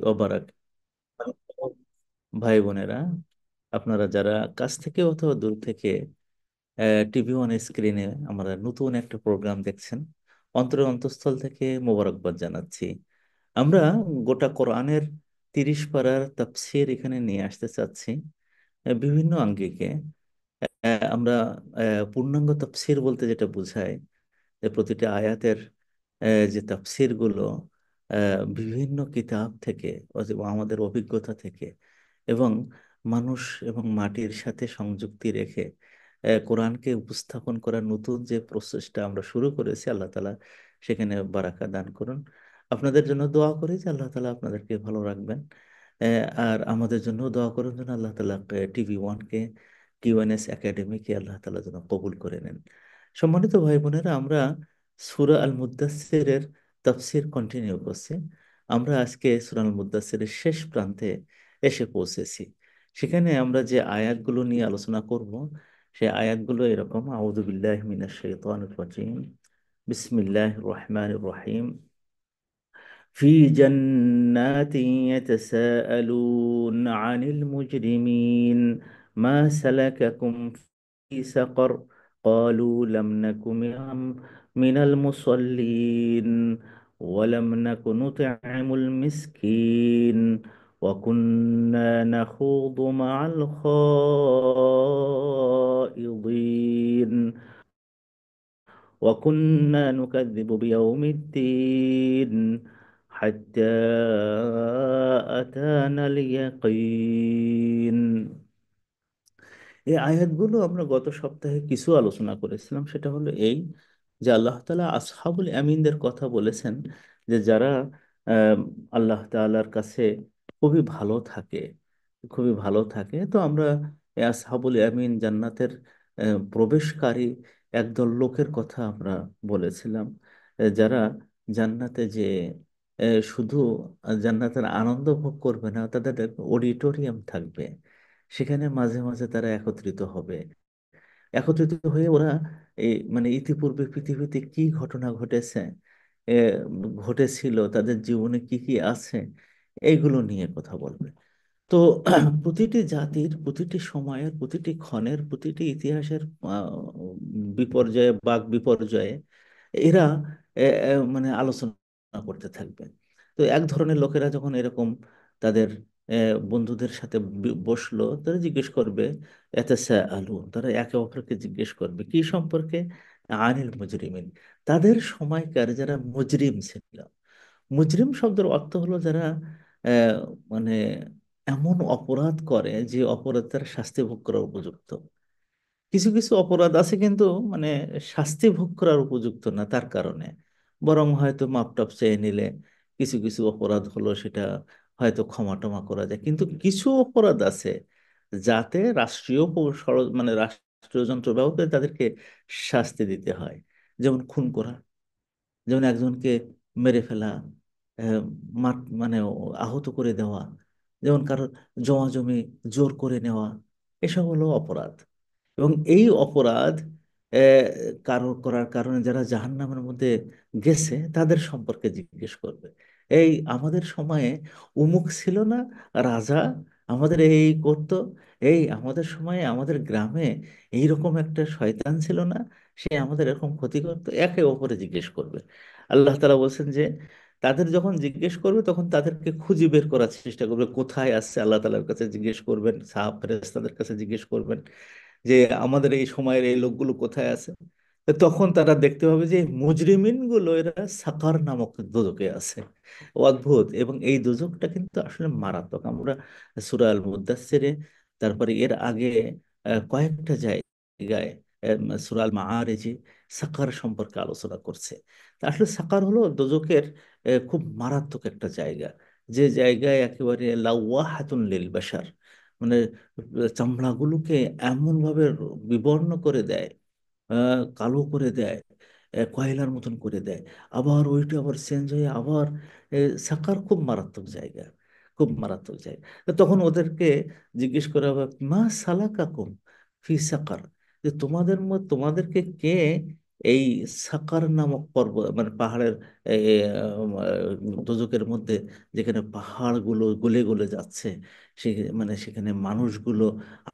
ওয়া বারাকাতুহু। ভাই বোনেরা, আপনারা যারা কাছ থেকে অথবা দূর থেকে টিভি ওয়ান স্ক্রিনে আমরা নতুন একটা প্রোগ্রাম দেখছেন, অন্তরের অন্তঃস্থল থেকে মোবারকবাদ জানাচ্ছি। আমরা গোটা কোরআনের 30 পারার তাফসীর এখানে নিয়ে আসতে চাচ্ছি বিভিন্ন আঙ্গিকে। আমরা পূর্ণাঙ্গ তাফসীর বলতে যেটা বোঝায় যে প্রতিটা আয়াতের যে তাফসীর গুলো বিভিন্ন কিতাব থেকে অথবা আমাদের অভিজ্ঞতা থেকে এবং মানুষ এবং মাটির সাথে সংযুক্তি রেখে কোরআনকে উপস্থাপন করার নতুন যে প্রসেসটা আমরা শুরু করেছি, আল্লাহ তালা সেখানে বারাকা দান করুন। আপনাদের জন্য দোয়া করি যে আল্লাহ তালা আপনাদেরকে ভালো রাখবেন। আর আমাদের জন্য দোয়া করুন যেন আল্লাহ তালা টিভি ওয়ানকে, টিওএনএস একাডেমিকে আল্লাহ তালা যেন কবুল করে নেন। সম্মানিত ভাই বোনেরা, আমরা সূরা আল মুদ্দাসসিরের তাফসীর কন্টিনিউ করছি। আমরা আজকে সূরা আল মুদ্দাসসিরের শেষ প্রান্তে এসে পৌঁছেছি। সেখানে আমরা যে আয়াতগুলো নিয়ে আলোচনা করব, সেই আয়াতগুলো এরকম: আউযু বিল্লাহি মিনাশ শাইতানির রাজিম, বিসমিল্লাহির রহমানির রহিম। في جنات يتساءلون عن المجرمين ما سلككم في سقر قالوا لم نك من المصلين ولم نك نطعم المسكين وكنا نخوض مع الخائضين وكنا نكذب بيوم الدين حتى أتانا اليقين। এই আয়াতগুলো আমরা গত সপ্তাহে কিছু আলোচনা করেছিলাম। সেটা হলো এই যে আল্লাহ তাআলা আসহাবুল ইয়ামিনদের কথা বলেছেন, যে যারা আহ, আল্লাহ তাআলার কাছে খুবই ভালো থাকে, খুবই ভালো থাকে। তো আমরা এই আসহাবুল ইয়ামিন জান্নাতের প্রবেশকারী একদল লোকের কথা আমরা বলেছিলাম, যারা জান্নাতে যে শুধু জান্নাতের আনন্দ ভোগ করবে না, তাদের অডিটোরিয়াম থাকবে। সেখানে মাঝে মাঝে তারা একত্রিত হবে। একত্রিত হয়ে ওরা মানে ইতিপূর্বে পৃথিবীতে কি ঘটনা ঘটেছে, এ, ঘটেছিল, তাদের জীবনে কি কি আছে, এইগুলো নিয়ে কথা বলবে। তো প্রতিটি জাতির, প্রতিটি সময়ের, প্রতিটি ক্ষণের, প্রতিটি ইতিহাসের বিপর্যয়ে, বাক বিপর্যয়ে এরা মানে আলোচনা করতে থাকবে। তো এক ধরনের লোকেরা যখন এরকম তাদের বন্ধুদের সাথে বসলো, তারা জিজ্ঞেস করবে, এতে আলু, তারা একে অপরকে জিজ্ঞেস করবে কি সম্পর্কে? আনিল মুজরিমিন, তাদের সময়কার যারা মুজরিম ছিল। মুজরিম শব্দের অর্থ হলো যারা আহ, মানে এমন অপরাধ করে যে অপরাধ তার শাস্তি ভোগ করার উপযুক্ত। কিছু কিছু অপরাধ আছে কিন্তু মানে শাস্তি ভোগ করার উপযুক্ত না, তার কারণে বরং হয়তো মাপ টাপ চেয়ে নিলে কিছু কিছু অপরাধ হলো সেটা হয়তো ক্ষমা টমা করা যায়। কিন্তু কিছু অপরাধ আছে যাতে রাষ্ট্রীয় মানে রাষ্ট্রীয় যন্ত্র ব্যবহার করে তাদেরকে শাস্তি দিতে হয়। যেমন খুন করা, যেমন একজনকে মেরে ফেলা, আহ, মানে আহত করে দেওয়া, যেমন কারোর জমা জমি জোর করে নেওয়া, এসব হলো অপরাধ। এবং এই অপরাধ আহ, কারো করার কারণে যারা জাহান্নামের মধ্যে গেছে তাদের সম্পর্কে জিজ্ঞেস করবে। এই আমাদের সময়ে উমুক ছিল না রাজা, আমাদের এই করতো, এই আমাদের সময়ে আমাদের গ্রামে এইরকম একটা শয়তান ছিল না, সে আমাদের এরকম ক্ষতি করতো, একে অপরে জিজ্ঞেস করবে। আল্লাহ তাআলা বলছেন যে তাদের যখন জিজ্ঞেস করবে তখন তাদেরকে খুঁজে বের করার চেষ্টা করবে কোথায় আসছে। আল্লাহ তাআলার কাছে জিজ্ঞেস করবেন, সাহাব ফেরেশতাদের কাছে জিজ্ঞেস করবেন যে আমাদের এই সময়ের এই লোকগুলো কোথায় আছে। তো তখন তারা দেখতে পাবে যে মুজরিমিন গুলো এরা সাকার নামক দোজকে আছে। অদ্ভুত। এবং এই দোজকটা কিন্তু আসলে মারাত্মক। আমরা সূরা আল মুদাসসিরে, তারপরে এর আগে কয়েকটা জায়গায় সূরা আল মাআরিজে সাকার সম্পর্কে আলোচনা করছে। তা আসলে সাকার হলো দোজকের খুব মারাত্মক একটা জায়গা, যে জায়গায় একেবারে লাওয়াহাতুন লিল বাশার, মানে চামড়াগুলোকে এমন ভাবে বিবর্ণ করে দেয়, কালো করে দেয়, কয়লার মতন করে দেয়। আবার ওইটা আবার চেঞ্জ হয়ে আবার সাকার খুব মারাত্মক জায়গা, খুব মারাত্মক জায়গা। তো তখন ওদেরকে জিজ্ঞেস করা হবে, মা সালাকাকুম ফি সাকার, যে তোমাদেরকে কে এই সাকার নামক পর্বত মানে পাহাড়ের দোজখের মধ্যে, যেখানে পাহাড়গুলো গলে গলে যাচ্ছে, সে মানে সেখানে মানুষগুলো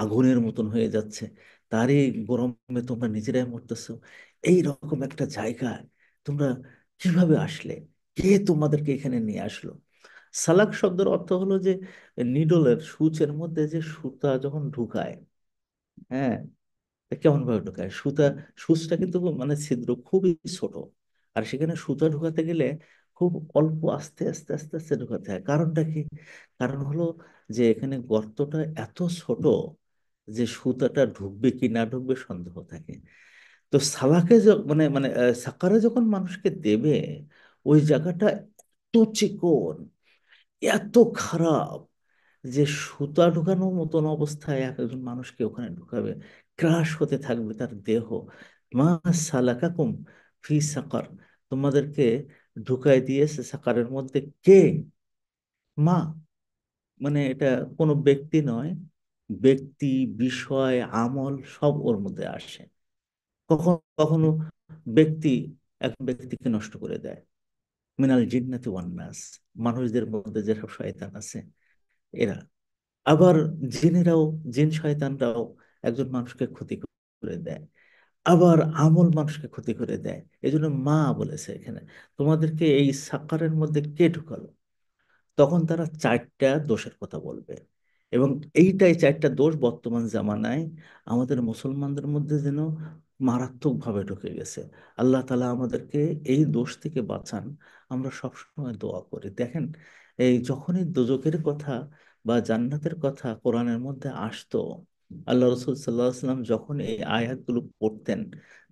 আগুনের মতন হয়ে যাচ্ছে, তারই গরমে তোমরা নিজেরাই মরতেছো। এই রকম একটা জায়গায় তোমরা কিভাবে আসলে? কে তোমাদেরকে এখানে নিয়ে আসলো? সালাক শব্দের অর্থ হলো যে নিডলের সূচের মধ্যে যে সুতা যখন ঢুকায়, হ্যাঁ, তা কেমন ভাবে ঢোকায় সুতা? সূচটা কিন্তু মানে ছিদ্র খুবই ছোট, আর সেখানে সুতা ঢোকাতে গেলে খুব অল্প আস্তে আস্তে আস্তে আস্তে ঢোকাতে হয়। কারণটা কি? কারণ হলো যে এখানে গর্তটা এত ছোট যে সুতাটা ঢুকবে কি না ঢুকবে সন্দেহ থাকে। তো সালাকে মানে মানে সাকারে যখন মানুষকে দেবে, ওই জায়গাটা এত চিকন, এত খারাপ যে সুতা ঢুকানোর মতন অবস্থায় একজন মানুষকে ওখানে ঢুকাবে, ক্রাশ হতে থাকবে তার দেহ। মা সালাকাকুম ফি সাকার, তোমাদেরকে ঢুকাই দিয়েছে সাকারের মধ্যে কে? মা মানে এটা কোনো ব্যক্তি নয়, ব্যক্তি, বিষয়, আমল সব ওর মধ্যে আসে। কখনো কখনো ব্যক্তি এক ব্যক্তিকে নষ্ট করে দেয়। মিনাল জিন্নাতি ওয়ান নাস, মানুষদের মধ্যে যেসব শয়তান আছে এরা। আবার জিনেরাও, জিন শয়তানরাও একজন মানুষকে ক্ষতি করে দেয়। আবার আমল মানুষকে ক্ষতি করে দেয়। এই জন্য মা বলেছে এখানে, তোমাদেরকে এই সাকারের মধ্যে কে ঢুকালো? তখন তারা চারটা দোষের কথা বলবে। এবং এইটাই চারটা দোষ বর্তমান জামানায় আমাদের মুসলমানদের মধ্যে যেন মারাত্মকভাবে ঢুকে গেছে। আল্লাহ তালা আমাদেরকে এই দোষ থেকে বাঁচান। আমরা সবসময় দোয়া করি। দেখেন, এই যখনই দোজখের কথা বা জান্নাতের কথা কোরআনের মধ্যে আসতো, আল্লাহ রসুল সাল্লাহ সাল্লাম যখন এই আয়াতগুলো পড়তেন,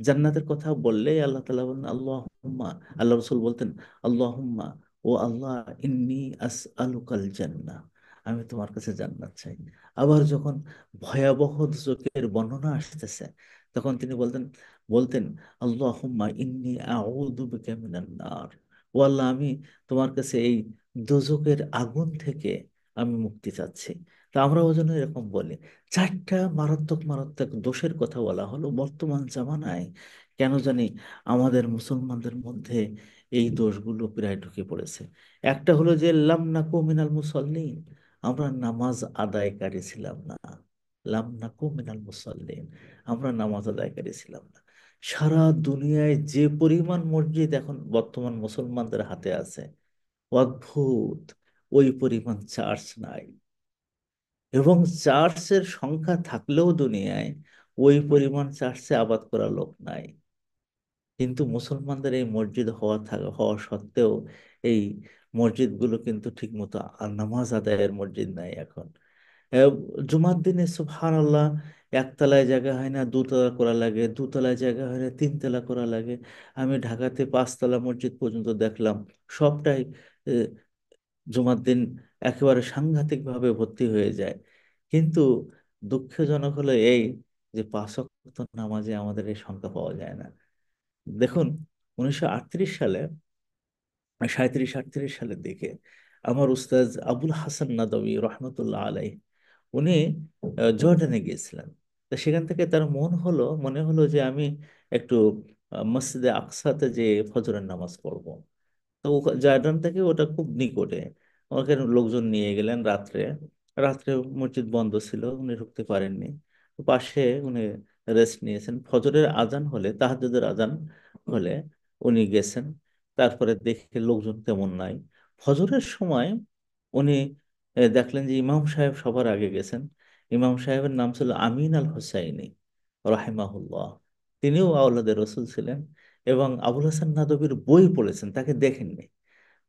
জান্নাতের কথা বললেই আল্লাহ তালা বলেন আল্লাহুম্মা, আল্লাহ রসুল বলতেন আল্লাহুম্মা, ও আল্লাহ, ইন্নি আসআলুকাল জান্নাহ, আমি তোমার কাছে জান্নাত চাই। আবার যখন ভয়াবহ দুজকের বর্ণনা আসতেছে, তখন তিনি বলতেন আল্লাহুম্মা ইন্নি আউযু বিকা মিনান নার, ও আল্লাহ, আমি তোমার কাছে এই দোজকের আগুন থেকে আমি মুক্তি চাচ্ছি। তা আমরা ওই জন্য এরকম বলি। চারটা মারাত্মক মারাত্মক দোষের কথা বলা হলো বর্তমান জামানায়। কেন জানি আমাদের মুসলমানদের মধ্যে এই দোষগুলো প্রায় ঢুকে পড়েছে। একটা হলো যে লাম নাকু মিনাল মুসল্লিন, আমরা নামাজ আদায়কারী ছিলাম না। লাম নাকু মিনাল মুসল্লিন, আমরা নামাজ আদায়কারী ছিলাম না। সারা দুনিয়ায় যে পরিমাণ মসজিদ এখন বর্তমান মুসলমানদের হাতে আছে, অদ্ভুত, ওই পরিমাণ চার্চ নাই। এবং চার্চের সংখ্যা থাকলেও দুনিয়ায় ওই পরিমাণ চার্চে আবাদ করা লোক নাই। কিন্তু মুসলমানদের এই মসজিদ হওয়া সত্ত্বেও এই মসজিদগুলো কিন্তু ঠিকমতো নামাজ আদায়ের মসজিদ নাই এখন। আহ, জুমার দিনে সুবহানাল্লাহ, একতলায় জায়গা হয় না দুতলা করা লাগে, দুতলায় জায়গা হয় না তিনতলা করা লাগে। আমি ঢাকাতে পাঁচতলা মসজিদ পর্যন্ত দেখলাম, সবটাই আহ, জুমার দিন একেবারে সাংঘাতিকভাবে ভর্তি হয়ে যায়। কিন্তু দুঃখজনক হলো এই যে পাঁচ ওয়াক্ত নামাজে আমাদের এই সংখ্যা পাওয়া যায় না। দেখুন, 1938 সালে, 37-38 সালের দিকে আমার উস্তাজ আবুল হাসান নাদবী রহমতুল্লাহ আলাই, উনি জর্ডানে গিয়েছিলেন। তো সেখান থেকে তার মনে হলো যে আমি একটু মসজিদে আকসাতে যে ফজরের নামাজ পড়বো। তো জর্ডান থেকে ওটা খুব নিকটে। ওকে লোকজন নিয়ে গেলেন রাত্রে। রাত্রে মসজিদ বন্ধ ছিল, উনি ঢুকতে পারেননি। তো পাশে উনি রেস্ট নিয়েছেন। ফজরের আজান হলে, তাহাজ্জুদের আজান হলে উনি গেছেন। তারপরে দেখে লোকজন তেমন নাই। ফজরের সময় উনি দেখলেন যে ইমাম সাহেব সবার আগে গেছেন। ইমাম সাহেবের নাম ছিল আমিন আল হুসাইনি রাহিমাহুল্লাহ। তিনিও আওলাদের রসুল ছিলেন এবং আবুল হাসান নাদবীর বই পড়েছেন, তাকে দেখেননি।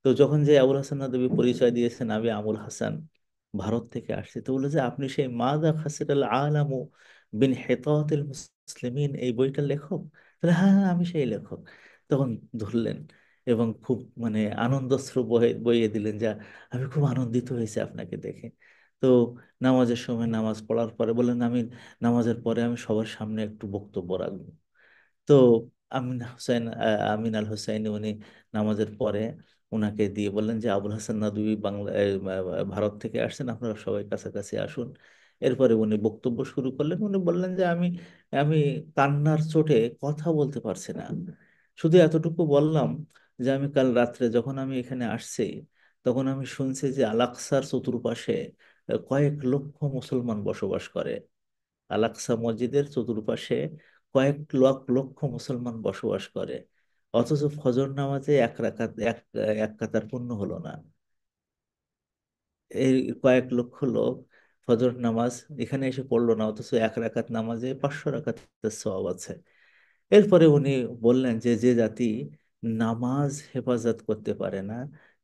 তো যখন যে আবুল হাসান নদভী পরিচয় দিয়েছেন, আমি আবুল হাসান, ভারত থেকে আসছি, তো বললো যে আপনি সেই মাদা খাসিরাল আলামু বিন হেতাতিল মুসলিমিন এই বইটার লেখক? তাহলে হ্যাঁ হ্যাঁ, আমি সেই লেখক। তখন ধরলেন এবং খুব মানে আনন্দশ্রু বইয়ে দিলেন, যা আমি খুব আনন্দিত হয়েছি আপনাকে দেখে। তো নামাজের সময় নামাজ পড়ার পরে বললেন, আমি নামাজের পরে আমি সবার সামনে একটু বক্তব্য রাখবো। তো আমিন আল হোসাইন উনি নামাজের পরে ওনাকে দিয়ে বললেন যে আবুল হাসান নদভী ভারত থেকে আসছেন, আপনারা সবাই কাছাকাছি আসুন এরপরে উনি বক্তব্য শুরু করলেন। উনি বললেন যে আমি আমি কান্নার চোটে কথা বলতে পারছি না, শুধু এতটুকু বললাম যে আমি কাল রাত্রে যখন আমি এখানে আসছি, তখন আমি শুনছি যে আলাক্সার চতুর্পাশে কয়েক লক্ষ মুসলমান বসবাস করে। আলাক্সা মসজিদের চতুর্পাশে কয়েক লক্ষ মুসলমান বসবাস করে, অথচ ফজর নামাজে এক রাকাত এক কাতার পূর্ণ হলো না। এই কয়েক লক্ষ লোক ফজর নামাজ এখানে এসে পড়লো না, অথচ এক রাকাত নামাজে 500 রাকাতের সওয়াব আছে। এরপরে উনি বললেন যে যে জাতি নামাজ হেফাজত করতে পারে না,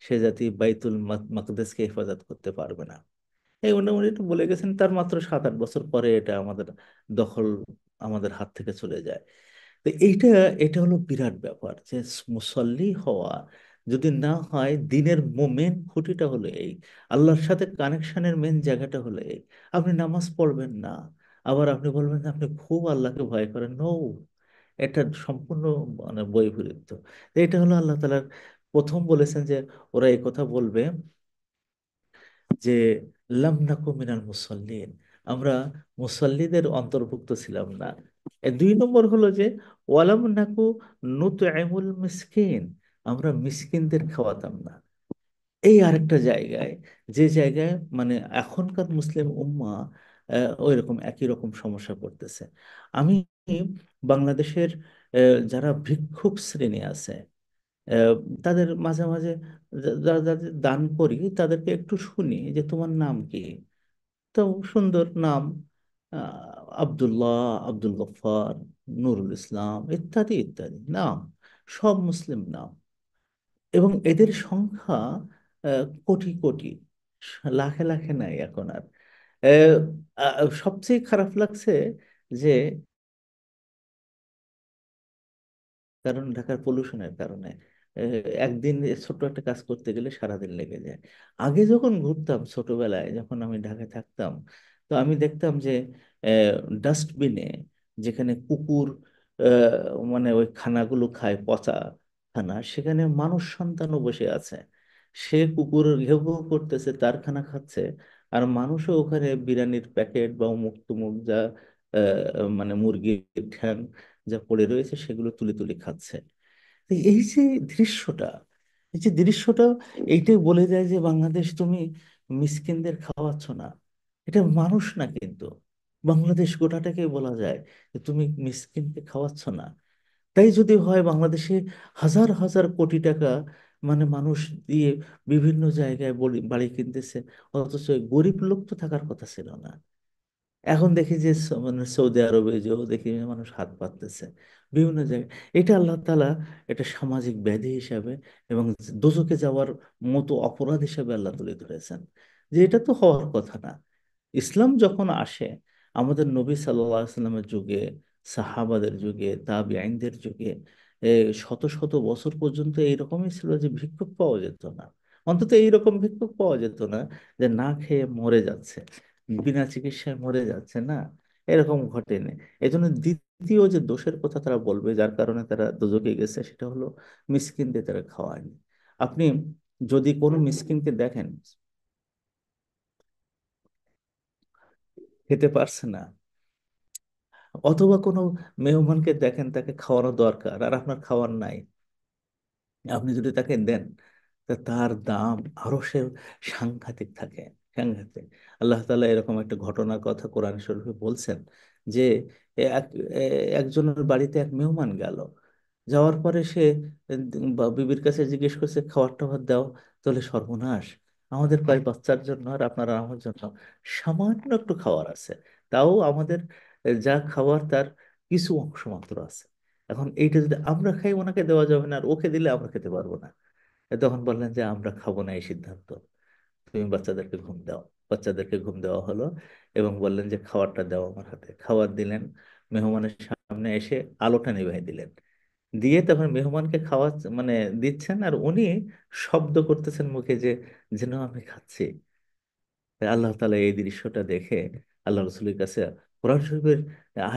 সে জাতি বাইতুল মাকদেসকে হেফাজত করতে পারবে না। এই উনি উনি একটু বলে গেছেন, তার মাত্র 7-8 বছর পরে এটা আমাদের দখল, আমাদের হাত থেকে চলে যায়। তো এইটা, এটা হলো বিরাট ব্যাপার যে মুসল্লি হওয়া যদি না হয়, দিনের মেন খুঁটিটা হলো এই, আল্লাহর সাথে কানেকশনের মেন জায়গাটা হলো এই। আপনি নামাজ পড়বেন না, আবার আপনি বলবেন যে আপনি খুব আল্লাহকে ভয় করেন, নো, এটা সম্পূর্ণ মানে বৈপরীত্য। তো এটা হলো আল্লাহ তাআলার প্রথম বলেছেন যে ওরা এই কথা বলবে যে লাম নাকু মিনাল মুসাল্লিন, আমরা মুসাল্লিদের অন্তর্ভুক্ত ছিলাম না। 2 নম্বর হলো যে ওয়ালাম নাকু নুতআইমুল মিসকিন, আমরা মিসকিনদের খাওয়াতাম না। এই আরেকটা জায়গায়, যে জায়গায় মানে এখনকার মুসলিম উম্মাহ ওই রকম একই রকম সমস্যা পড়তেছে। আমি বাংলাদেশের যারা ভিক্ষুক শ্রেণী আছে, আহ, তাদের মাঝে মাঝে যাদের দান করি, তাদেরকে একটু শুনি যে তোমার নাম কি। তো সুন্দর নাম, আব্দুল্লাহ, আব্দুল গফফার, নুরুল ইসলাম ইত্যাদি ইত্যাদি নাম, সব মুসলিম নাম। এবং এদের সংখ্যা কোটি কোটি, লাখে লাখে নাই এখন আর। আহ, সবচেয়ে খারাপ লাগছে যে, কারণ ঢাকার পলিউশনের কারণে একদিন ছোট্ট একটা কাজ করতে গেলে সারাদিন লেগে যায়। আগে যখন ঘুরতাম ছোটবেলায়, যখন আমি ঢাকায় থাকতাম, তো আমি দেখতাম যে ডাস্টবিনে, যেখানে কুকুর মানে ওই খানাগুলো খায়, পচা খানা, সেখানে মানুষ সন্তানও বসে আছে। সে কুকুর ঘেউ ঘেউ করতেছে, তার খানা খাচ্ছে, আর মানুষও ওখানে বিরিয়ানির প্যাকেট বা অমুক তুমুক যা মানে মুরগির ঠ্যাং যা পড়ে রয়েছে সেগুলো তুলে তুলে খাচ্ছে। তো এই যে দৃশ্যটা, এই যে দৃশ্যটা, এইটাই বলে যায় যে বাংলাদেশ তুমি মিসকিনদের খাওয়াচ্ছ না। এটা মানুষ না কিন্তু, বাংলাদেশ গোটাটাকে বলা যায় যে তুমি মিসকিনকে খাওয়াচ্ছ না। তাই যদি হয়, বাংলাদেশে হাজার হাজার কোটি টাকা মানে মানুষ দিয়ে বিভিন্ন জায়গায় বাড়ি কিনতেছে, অথচ গরিব লোক তো থাকার কথা ছিল না। এখন দেখি যে মানে সৌদি আরবে যেও দেখি মানুষ হাত পাততেছে বিভিন্ন জায়গায়। এটা আল্লাহ তাআলা এটা সামাজিক ব্যাধি হিসাবে এবং দোজখে যাওয়ার মতো অপরাধ হিসাবে আল্লাহ তুলে ধরেছেন, যে এটা তো হওয়ার কথা না। ইসলাম যখন আসে, আমাদের নবী সাল্লাল্লাহু আলাইহি সাল্লামের যুগে, সাহাবাদের যুগে, তাবিঈনদের যুগে, এ, শত শত বছর পর্যন্ত এইরকমই ছিল যে ভিক্ষুক পাওয়া যেত না। অন্তত এইরকম ভিক্ষুক পাওয়া যেত না যে না খেয়ে মরে যাচ্ছে, বিনা চিকিৎসায় মরে যাচ্ছে না, এরকম ঘটেনি। এই জন্য দ্বিতীয় যে দোষের কথা তারা বলবে, যার কারণে তারা দোজখে গেছে, সেটা হলো মিসকিনদের তারা খাওয়ায়নি। আপনি যদি কোনো মিসকিনকে দেখেন খেতে পারছে না, অথবা কোনো মেহমানকে দেখেন তাকে খাওয়ানো দরকার আর আপনার খাওয়ার নাই, আপনি যদি তাকে দেন, তা তার দাম আরো সে সাংঘাতিক থাকে, সাংঘাতিক। আল্লাহ তাআলা এরকম একটা ঘটনার কথা কোরআন শরীফে বলছেন যে এক একজনের বাড়িতে এক মেহমান গেল, যাওয়ার পরে সে বিবির কাছে জিজ্ঞেস করছে খাবার টাবার দাও, তাহলে সর্বনাশ, আমাদের কয় বাচ্চার জন্য আর আপনার আর আমার জন্য সামান্য একটু খাবার আছে, তাও আমাদের যা খাবার তার কিছু অংশ মাত্র আছে। এখন এইটা যদি আমরা খাই, ওনাকে দেওয়া যাবে না, আর ওকে দিলে আমরা খেতে পারবো না। তখন বললেন যে আমরা খাবো না এই সিদ্ধান্ত, তুমি বাচ্চাদেরকে ঘুম দাও। বাচ্চাদেরকে ঘুম দেওয়া হলো এবং বললেন যে খাবারটা দাও আমার হাতে। খাবার দিলেন, মেহমানের সামনে এসে আলোটা নিভাই দিলেন, দিয়ে তখন মেহমানকে খাওয়া মানে দিচ্ছেন, আর উনি শব্দ করতেছেন মুখে যে যেন আমি খাচ্ছি। তাই আল্লাহ তাআলা এই দৃশ্যটা দেখে আল্লাহ রসুলের কাছে কোরআন শরীফের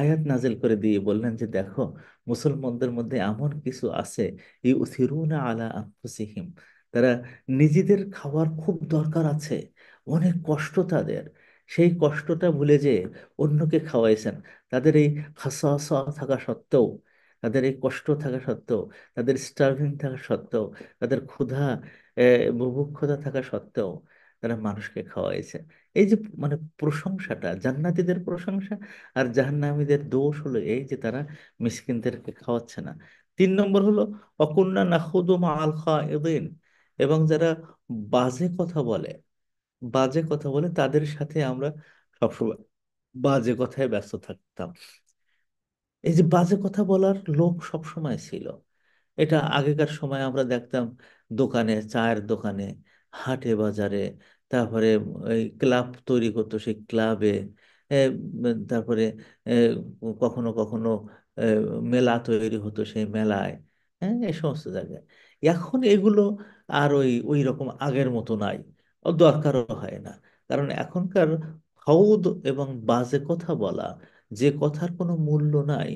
আয়াত নাজিল করে দিয়ে বললেন যে দেখো, মুসলমানদের মধ্যে এমন কিছু আছে, ইউসিরুনা আলা আনফুসিহিম, তারা নিজেদের খাবার খুব দরকার আছে, অনেক কষ্ট তাদের, সেই কষ্টটা ভুলে যে অন্যকে খাওয়াইছেন। তাদের এই খাসা থাকা সত্ত্বেও, তাদের এই কষ্ট থাকা সত্ত্বেও, তাদের স্টার্ভিং থাকা সত্ত্বেও, তাদের ক্ষুধা, বুভুক্ষতা থাকা সত্ত্বেও তারা মানুষকে খাওয়াইছে। এই যে মানে প্রশংসাটা, জান্নাতীদের প্রশংসা। আর জাহান্নামীদের দোষ হলো এই যে তারা মিসকিনদেরকে খাওয়াচ্ছে না। 3 নম্বর হলো অকুন্না নাখুদু মা আল খায়িদিন, এবং যারা বাজে কথা বলে, বাজে কথা বলে তাদের সাথে আমরা সবসময় বাজে কথায় ব্যস্ত থাকতাম। এই যে বাজে কথা বলার লোক সব সময় ছিল। এটা আগেকার সময় আমরা দেখতাম দোকানে, চায়ের দোকানে, হাটে বাজারে, তারপরে ওই ক্লাব তৈরি করতো সেই ক্লাবে, তারপরে এ, কখনো কখনো এ, মেলা তৈরি হতো সেই মেলায়, হ্যাঁ, এই সমস্ত জায়গায়। এখন এগুলো আর ওই ওই রকম আগের মতো নাই, ও দরকারও হয় না। কারণ এখনকার হউদ এবং বাজে কথা বলা, যে কথার কোনো মূল্য নাই,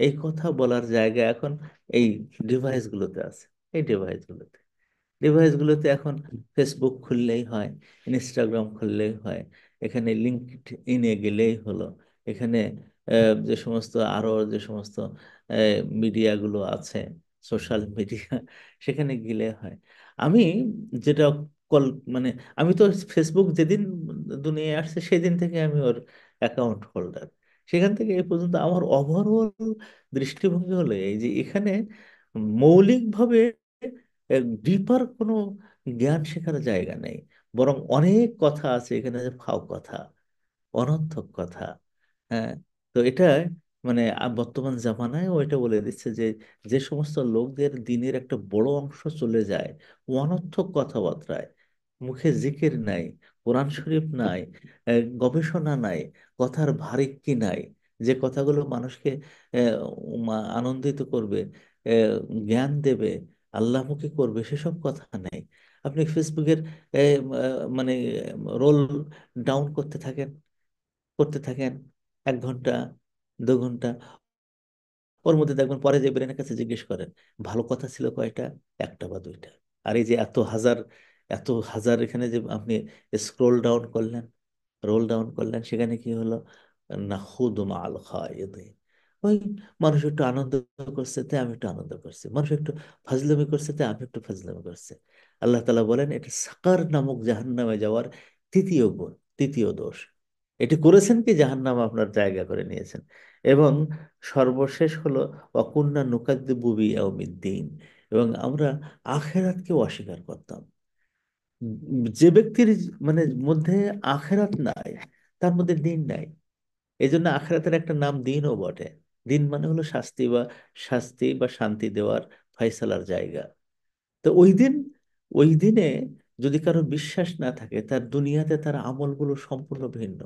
এই কথা বলার জায়গা এখন এই ডিভাইসগুলোতে আছে। এই ডিভাইসগুলোতে এখন ফেসবুক খুললেই হয়, ইনস্টাগ্রাম খুললেই হয়, এখানে লিঙ্কড ইনে গেলেই হলো, এখানে যে সমস্ত আরো যে সমস্ত মিডিয়াগুলো আছে, সোশ্যাল মিডিয়া, সেখানে গেলে হয়। আমি যেটা কল মানে আমি তো ফেসবুক যেদিন দুনিয়ায় আসছে সেদিন থেকে আমি ওর অ্যাকাউন্ট হোল্ডার। সেখান থেকে এই পর্যন্ত আমার ওভারঅল দৃষ্টিভঙ্গি হলো এই যে এখানে মৌলিকভাবে ডিপার কোনো জ্ঞান শেখার জায়গা নেই, বরং অনেক কথা আছে এখানে, যে ফাও কথা, অনর্থক কথা। হ্যাঁ। তো এটা মানে বর্তমান জামানায়ও এটা বলে দিচ্ছে যে যে সমস্ত লোকদের দিনের একটা বড় অংশ চলে যায় অনর্থক কথাবার্তায়, মুখে জিকির নাই, কোরআন শরীফ নাই, গবেষণা নাই, কথার ভারিক্কি নাই, যে কথাগুলো মানুষকে আনন্দিত করবে, জ্ঞান দেবে, আল্লাহমুখী করবে, সেসব কথা নেই। আপনি ফেসবুকের মানে রোল ডাউন করতে থাকেন 1 ঘন্টা, 2 ঘন্টা, ওর মধ্যে দেখবেন পরে যে ব্রেনের কাছে জিজ্ঞেস করেন ভালো কথা ছিল কয়টা, একটা বা দুইটা। আর এই যে এত হাজার এখানে যে আপনি স্ক্রোল ডাউন করলেন, রোল ডাউন করলেন, সেখানে কি হলো না, খুদ মাল খায় ওই মানুষ একটু আনন্দ করছে তাই আমি একটু আনন্দ করছি, মানুষ একটু ফাজলামি করছে তাই আমি একটু ফাজলামি করছে। আল্লাহ তালা বলেন এটা সাকার নামক জাহান্নামে যাওয়ার তৃতীয় গুণ, তৃতীয় দোষ। এটি করেছেন কি জাহান্নামে আপনার জায়গা করে নিয়েছেন। এবং সর্বশেষ হলো অকুন্না নুকাদ্দিবু বিয়াউমিদ্দিন, এবং আমরা আখেরাতকেও অস্বীকার করতাম। যে ব্যক্তির মানে মধ্যে আখেরাত নাই, তার মধ্যে দিন নাই। এই জন্য আখেরাতের একটা নাম দিনও বটে। দিন মানে হলো শাস্তি বা শান্তি দেওয়ার ফয়সালার জায়গা। তো ওই দিনে যদি কারো বিশ্বাস না থাকে, তার দুনিয়াতে তার আমলগুলো সম্পূর্ণ ভিন্ন।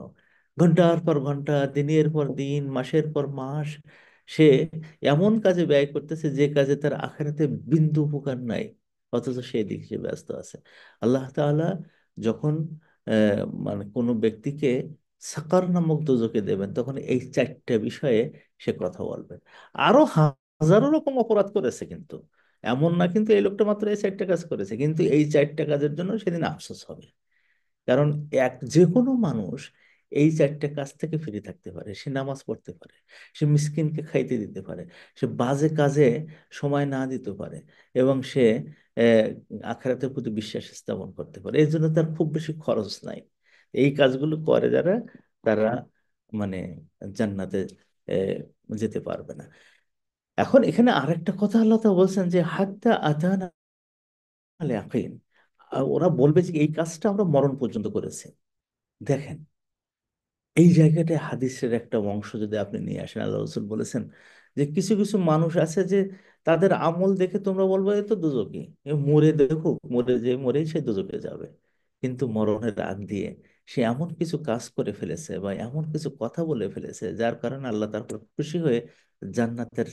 ঘন্টার পর ঘন্টা, দিনের পর দিন, মাসের পর মাস সে এমন কাজে ব্যয় করতেছে যে কাজে তার আখেরাতে বিন্দু উপকার নাই, অথচ সেই দিকে সে ব্যস্ত আছে। আল্লাহ তাআলা যখন মানে কোনো ব্যক্তিকে সাকার নামক দোজকে দেবেন, তখন এই 4টে বিষয়ে সে কথা বলবেন। আরো হাজারো রকম অপরাধ করেছে কিন্তু, এমন না কিন্তু এই লোকটা মাত্র এই 4টে কাজ করেছে, কিন্তু এই 4টে কাজের জন্য সেদিন আফসোস হবে। কারণ যে কোনো মানুষ এই 4টে কাজ থেকে ফিরে থাকতে পারে, সে নামাজ পড়তে পারে, সে মিসকিনকে খাইতে দিতে পারে, সে বাজে কাজে সময় না দিতে পারে, এবং সে আহ, আখিরাতের প্রতি বিশ্বাস স্থাপন করতে পারে। এই জন্য তার খুব বেশি খরচ নাই। এই কাজগুলো করে যারা, তারা মানে জান্নাতে যেতে পারবে না। এখন এখানে আরেকটা কথা আল্লাহ তাআলা বলছেন যে হাত্তা আতানা আল ইয়াকিন, ওরা বলবে যে এই কাজটা আমরা মরণ পর্যন্ত করেছি। দেখেন, এই জায়গাটায় হাদিসের একটা অংশ যদি আপনি নিয়ে আসেন, আল্লাহ রসুল বলেছেন যে কিছু কিছু মানুষ আছে যে তাদের আমল দেখে তোমরা বলবে এ তো দোজকি, এ মরে দেখুক, মরেই সে দোজকে যাবে। কিন্তু মরণের আগ দিয়ে সে এমন কিছু কাজ করে ফেলেছে বা এমন কিছু কথা বলে ফেলেছে যার কারণে আল্লাহ তারপর খুশি হয়ে জান্নাতের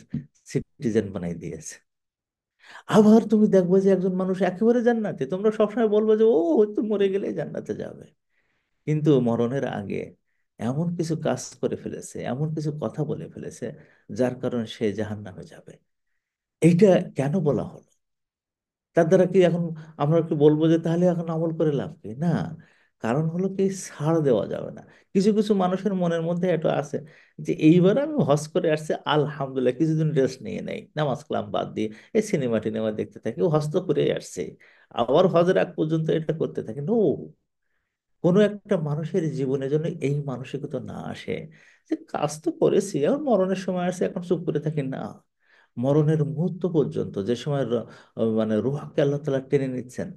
সিটিজেন বানাই দিয়েছে। আবার তুমি দেখবে যে একজন মানুষ একেবারে জান্নাতে, তোমরা সবসময় বলবো যে ও হয়তো মরে গেলে জান্নাতে যাবে, কিন্তু মরণের আগে এমন কিছু কাজ করে ফেলেছে, এমন কিছু কথা বলে ফেলেছে যার কারণে সে জাহান্নামে যাবে। এইটা কেন বলা হলো? তার দ্বারা কি এখন আমরা কি বলবো যে তাহলে এখন আমল করে লাভ কি? না। কারণ হলো কি, ছাড় দেওয়া যাবে না। কিছু কিছু মানুষের মনের মধ্যে এটা আছে যে এইবার আমি হজ করে আসছে, আলহামদুলিল্লাহ কিছুদিন রেস্ট নিয়ে নেই, নামাজ কালাম বাদ দিয়ে এই সিনেমা টিনেমা দেখতে থাকি, ও হজ তো করে আসছে, আবার হজের আগ পর্যন্ত এটা করতে থাকে। নো, কোনো একটা মানুষের জীবনের জন্য এই মানসিকতা না আসে যে কাজ তো করেছি, এখন মরণের সময় আসছে, এখন চুপ করে থাকি না। মরণের মুহূর্ত পর্যন্ত, যে সময় মানে রুহকে আল্লাহ তাআলা টেনে নিচ্ছেন,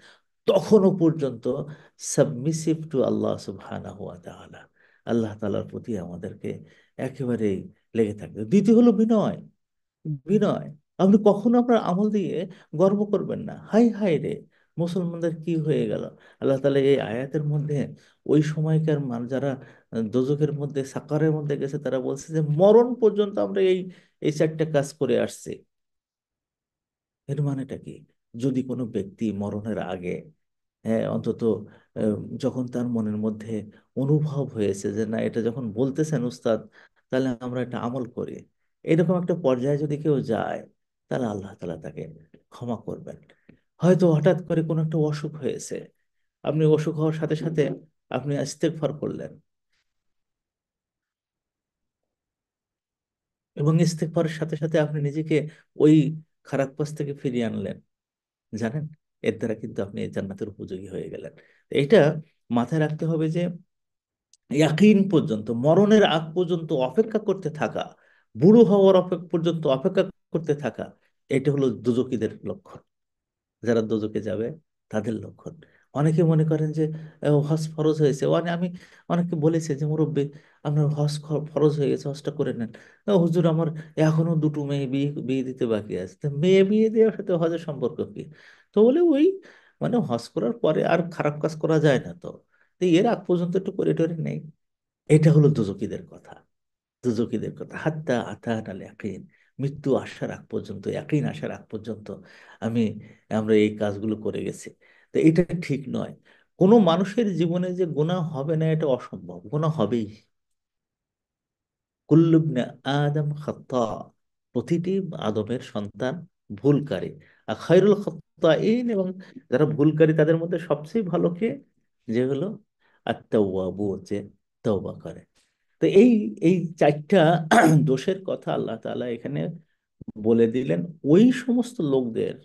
তখনও পর্যন্ত সাবমিসিভ টু আল্লাহ সুবহানাহু ওয়া তাআলা, আল্লাহ তাআলার প্রতি আমাদেরকে একেবারেই লেগে থাকবে। দ্বিতীয় হলো বিনয়। বিনয়, আপনি কখনো আপনার আমল দিয়ে গর্ব করবেন না। হাই হাই রে, মুসলমানদের কি হয়ে গেল। আল্লাহ তাআলা এই আয়াতের মধ্যে ওই সময়কার যারা দোজখের মধ্যে সাকারের মধ্যে গেছে, তারা বলছে যে মরণ পর্যন্ত আমরা এই এই চারটা কাজ করে আসছি। এর মানেটা কি? যদি কোনো ব্যক্তি মরণের আগে, হ্যাঁ, অন্তত যখন তার মনের মধ্যে অনুভব হয়েছে যে না, এটা যখন বলতেছেন উস্তাদ, তাহলে আমরা এটা আমল করি, এরকম একটা পর্যায়ে যদি কেউ যায়, তাহলে আল্লাহ তাআলা তাকে ক্ষমা করবেন। হয়তো হঠাৎ করে কোনো একটা অসুখ হয়েছে, আপনি অসুখ হওয়ার সাথে সাথে আপনি ইস্তেগফার করলেন, এবং ইস্তেগফারের সাথে সাথে আপনি নিজেকে ওই খারাপ কাজ থেকে ফিরিয়ে আনলেন, জানেন, এর দ্বারা কিন্তু আপনি এই জান্নাতের উপযোগী হয়ে গেলেন। এটা মাথায় রাখতে হবে যে ইয়াকিন পর্যন্ত, মরণের আগ পর্যন্ত অপেক্ষা করতে থাকা, বুড়ো হওয়ার পর্যন্ত অপেক্ষা করতে থাকা, এটা হলো দুজকিদের লক্ষণ। যারা দোজকে যাবে তাদের লক্ষণ। অনেকে মনে করেন যে হজ ফরজ হয়েছে, মানে আমি অনেককে বলেছি যে মুরব্বী, আপনার হজ ফরজ হয়ে গেছে, হজটা করে নেন। হুজুর আমার এখনো দুটো মেয়ে বিয়ে বিয়ে দিতে বাকি আছে। তা মেয়ে বিয়ে দেওয়ার সাথে হজের সম্পর্ক কি? তো বলে ওই, মানে হজ করার পরে আর খারাপ কাজ করা যায় না, তো তো এর আগ পর্যন্ত একটু করে টরে নেই। এটা হলো দুজকিদের কথা। দুজকিদের কথা, হাত্তা আতানাল ইয়াকিন, মৃত্যু আসার আগ পর্যন্ত, ইয়াকিন আসার আগ পর্যন্ত আমি আমরা এই কাজগুলো করে গেছি। তো এটা ঠিক নয়। কোনো মানুষের জীবনে যে গুনাহ হবে না, এটা অসম্ভব, গুনাহ হবেই। কুল্লু ইবনে আদম খাত্তা, প্রতিটি আদমের সন্তান ভুলকারী। আর খায়রুল খাত্তাইন, এবং যারা ভুলকারী তাদের মধ্যে সবচেয়ে ভালো কে? যে হলো আত-তাওয়াবুন, যে তওবা করে। তো এই এই চারটা দোষের কথা আল্লাহ তাআলা এখানে বলে দিলেন ওই সমস্ত লোকদের,